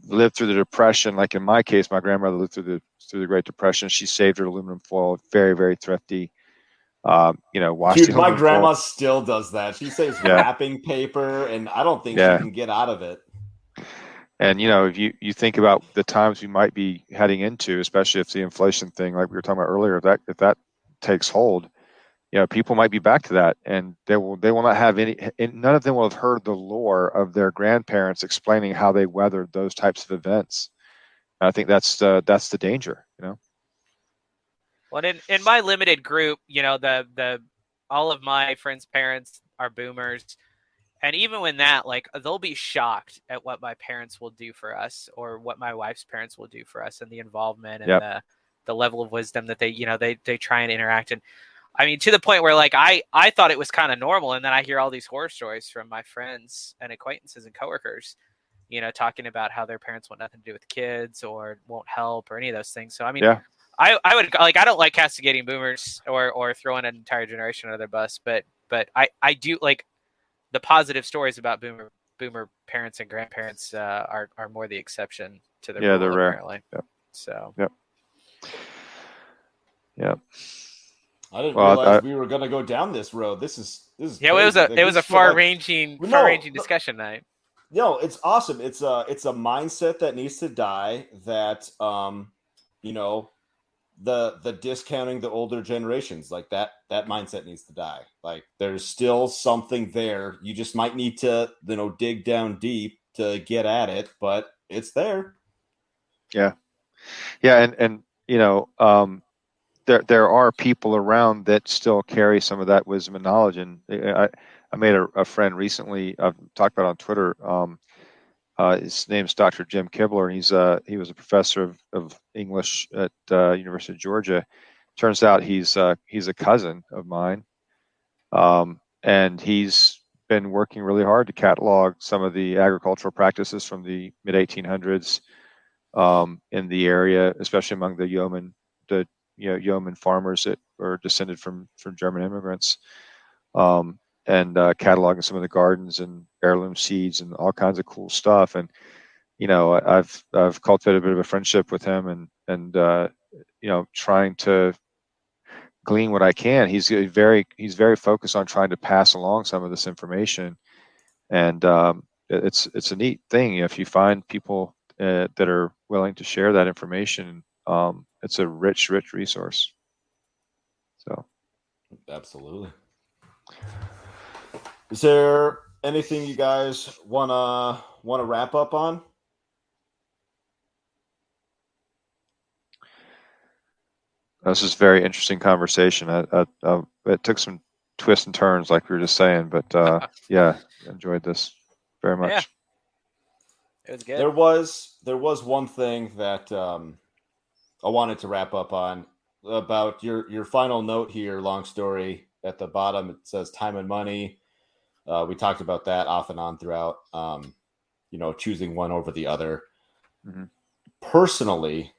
lived through the Depression. Like in my case, my grandmother lived through the Great Depression. She saved her aluminum foil, very, very thrifty. Wash Dude, the my aluminum grandma foil. still does that. She saves Yeah. wrapping paper, and I don't think she Yeah. can get out of it. And if you think about the times we might be heading into, especially if the inflation thing, like we were talking about earlier, if that takes hold, people might be back to that, and they will not have any. And none of them will have heard the lore of their grandparents explaining how they weathered those types of events. And I think that's the danger. Well, in my limited group, the all of my friends' parents are boomers. And even when that, like, they'll be shocked at what my parents will do for us or what my wife's parents will do for us, and the involvement and Yep. the level of wisdom that they try and interact. And I mean, to the point where, like, I thought it was kind of normal. And then I hear all these horror stories from my friends and acquaintances and coworkers, talking about how their parents want nothing to do with kids or won't help or any of those things. So, I mean, Yeah. I would, like, I don't like castigating boomers or throwing an entire generation under the bus, but I do like the positive stories about boomer parents and grandparents are more the exception to the Yeah, rule, they're rare. apparently. Yep. So. Yep. Yep. I didn't Well, realize we were going to go down this road. This is Yeah, crazy. it was a far-ranging discussion night. No, it's awesome. It's a mindset that needs to die. That the discounting the older generations, like that mindset needs to die. Like, there's still something there. You just might need to dig down deep to get at it, but it's there. Yeah. And there are people around that still carry some of that wisdom and knowledge. And I made a friend recently. I've talked about on Twitter. His name's Dr. Jim Kibler. He was a professor of English at University of Georgia. Turns out he's a cousin of mine, and he's been working really hard to catalog some of the agricultural practices from the mid 1800s in the area, especially among the yeoman farmers that were descended from German immigrants, and cataloging some of the gardens and heirloom seeds and all kinds of cool stuff. And I've cultivated a bit of a friendship with him, and trying to glean what I can. He's very focused on trying to pass along some of this information, and it's a neat thing if you find people that are willing to share that information. It's a rich resource. So, absolutely. Is there anything you guys wanna wrap up on? This is a very interesting conversation. It took some twists and turns, like we were just saying, but yeah, enjoyed this very much. Yeah. It was good. There was one thing that I wanted to wrap up on about your final note here. Long story at the bottom. It says time and money. We talked about that off and on throughout. Choosing one over the other. Mm-hmm. Personally,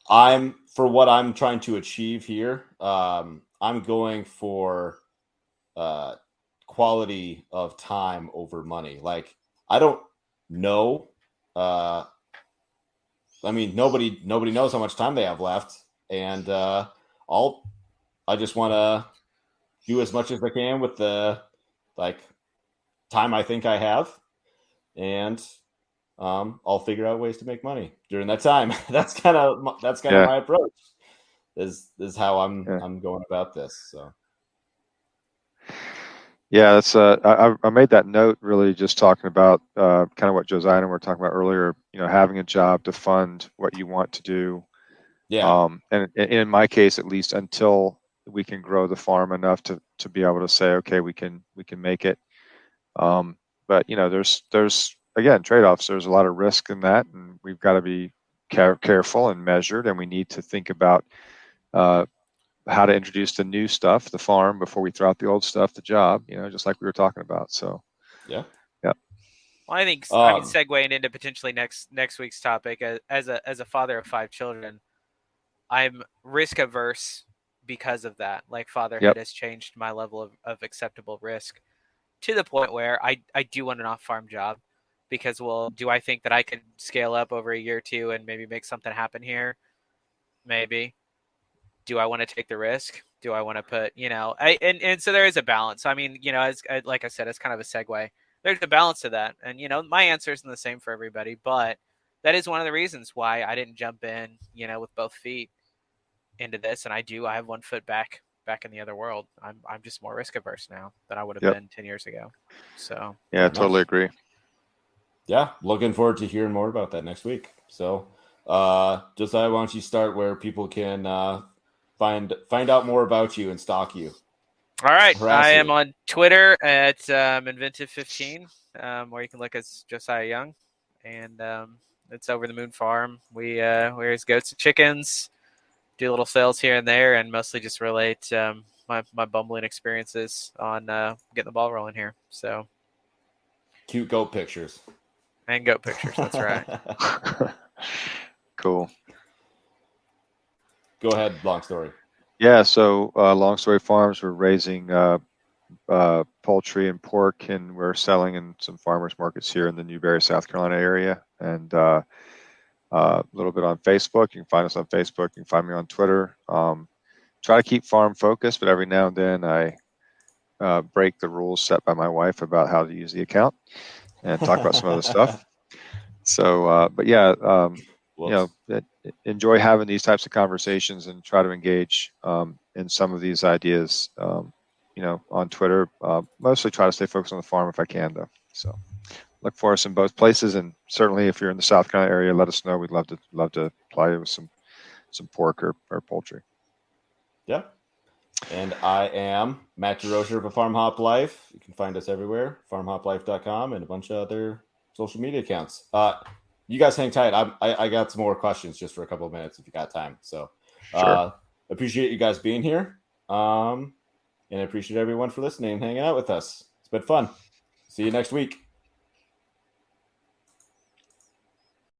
for what I'm trying to achieve here. I'm going for quality of time over money. Like, I don't know. I mean, nobody knows how much time they have left, and I just want to do as much as I can with the time I think I have, and I'll figure out ways to make money during that time. That's kind of my approach. Is how I'm going about this. So. Yeah, that's I made that note really just talking about kind of what Josiah and we were talking about earlier. Having a job to fund what you want to do. Yeah. And in my case, at least, until we can grow the farm enough to be able to say, okay, we can make it. But there's again trade-offs. There's a lot of risk in that, and we've got to be careful and measured, and we need to think about how to introduce the new stuff, the farm, before we throw out the old stuff, the job, just like we were talking about. So, yeah. Well, I think, segueing into potentially next week's topic, as a father of 5 children, I'm risk averse because of that. Like, fatherhood has changed my level of acceptable risk to the point where I do want an off-farm job because, well, do I think that I could scale up over a year or two and maybe make something happen here? Maybe. do I want to take the risk? Do I want to put, and so there is a balance. I mean, like I said, it's kind of a segue. There's a balance to that. And, my answer isn't the same for everybody, but that is one of the reasons why I didn't jump in, with both feet into this. And I have 1 foot back in the other world. I'm just more risk averse now than I would have been 10 years ago. So, yeah, I totally agree. Yeah. Looking forward to hearing more about that next week. So, Josiah, why don't you start where people can, find out more about you and stalk you? All right. Harass I am you. on Twitter at Inventive15, where you can look as Josiah Young. And it's Over the Moon Farm. We raise goats and chickens, do little sales here and there, and mostly just relate my bumbling experiences on getting the ball rolling here. So, Cute goat pictures. and goat pictures. That's right. Cool. Go ahead. Long story. Yeah. So Long Story Farms, we're raising poultry and pork, and we're selling in some farmers markets here in the Newberry, South Carolina area, and a little bit on Facebook. You can find us on Facebook. You can find me on Twitter. Try to keep farm focused, but every now and then I break the rules set by my wife about how to use the account and talk about some other stuff. So, but yeah, enjoy having these types of conversations and try to engage in some of these ideas, on Twitter. Mostly try to stay focused on the farm if I can, though. So look for us in both places, and certainly if you're in the South Carolina area, let us know. We'd love to apply you with some pork or poultry. Yeah. And I am Matt DeRocher of A Farm Hop Life. You can find us everywhere, farmhoplife.com, and a bunch of other social media accounts. You guys hang tight. I got some more questions just for a couple of minutes if you got time. So Sure. appreciate you guys being here. And I appreciate everyone for listening and hanging out with us. It's been fun. See you next week.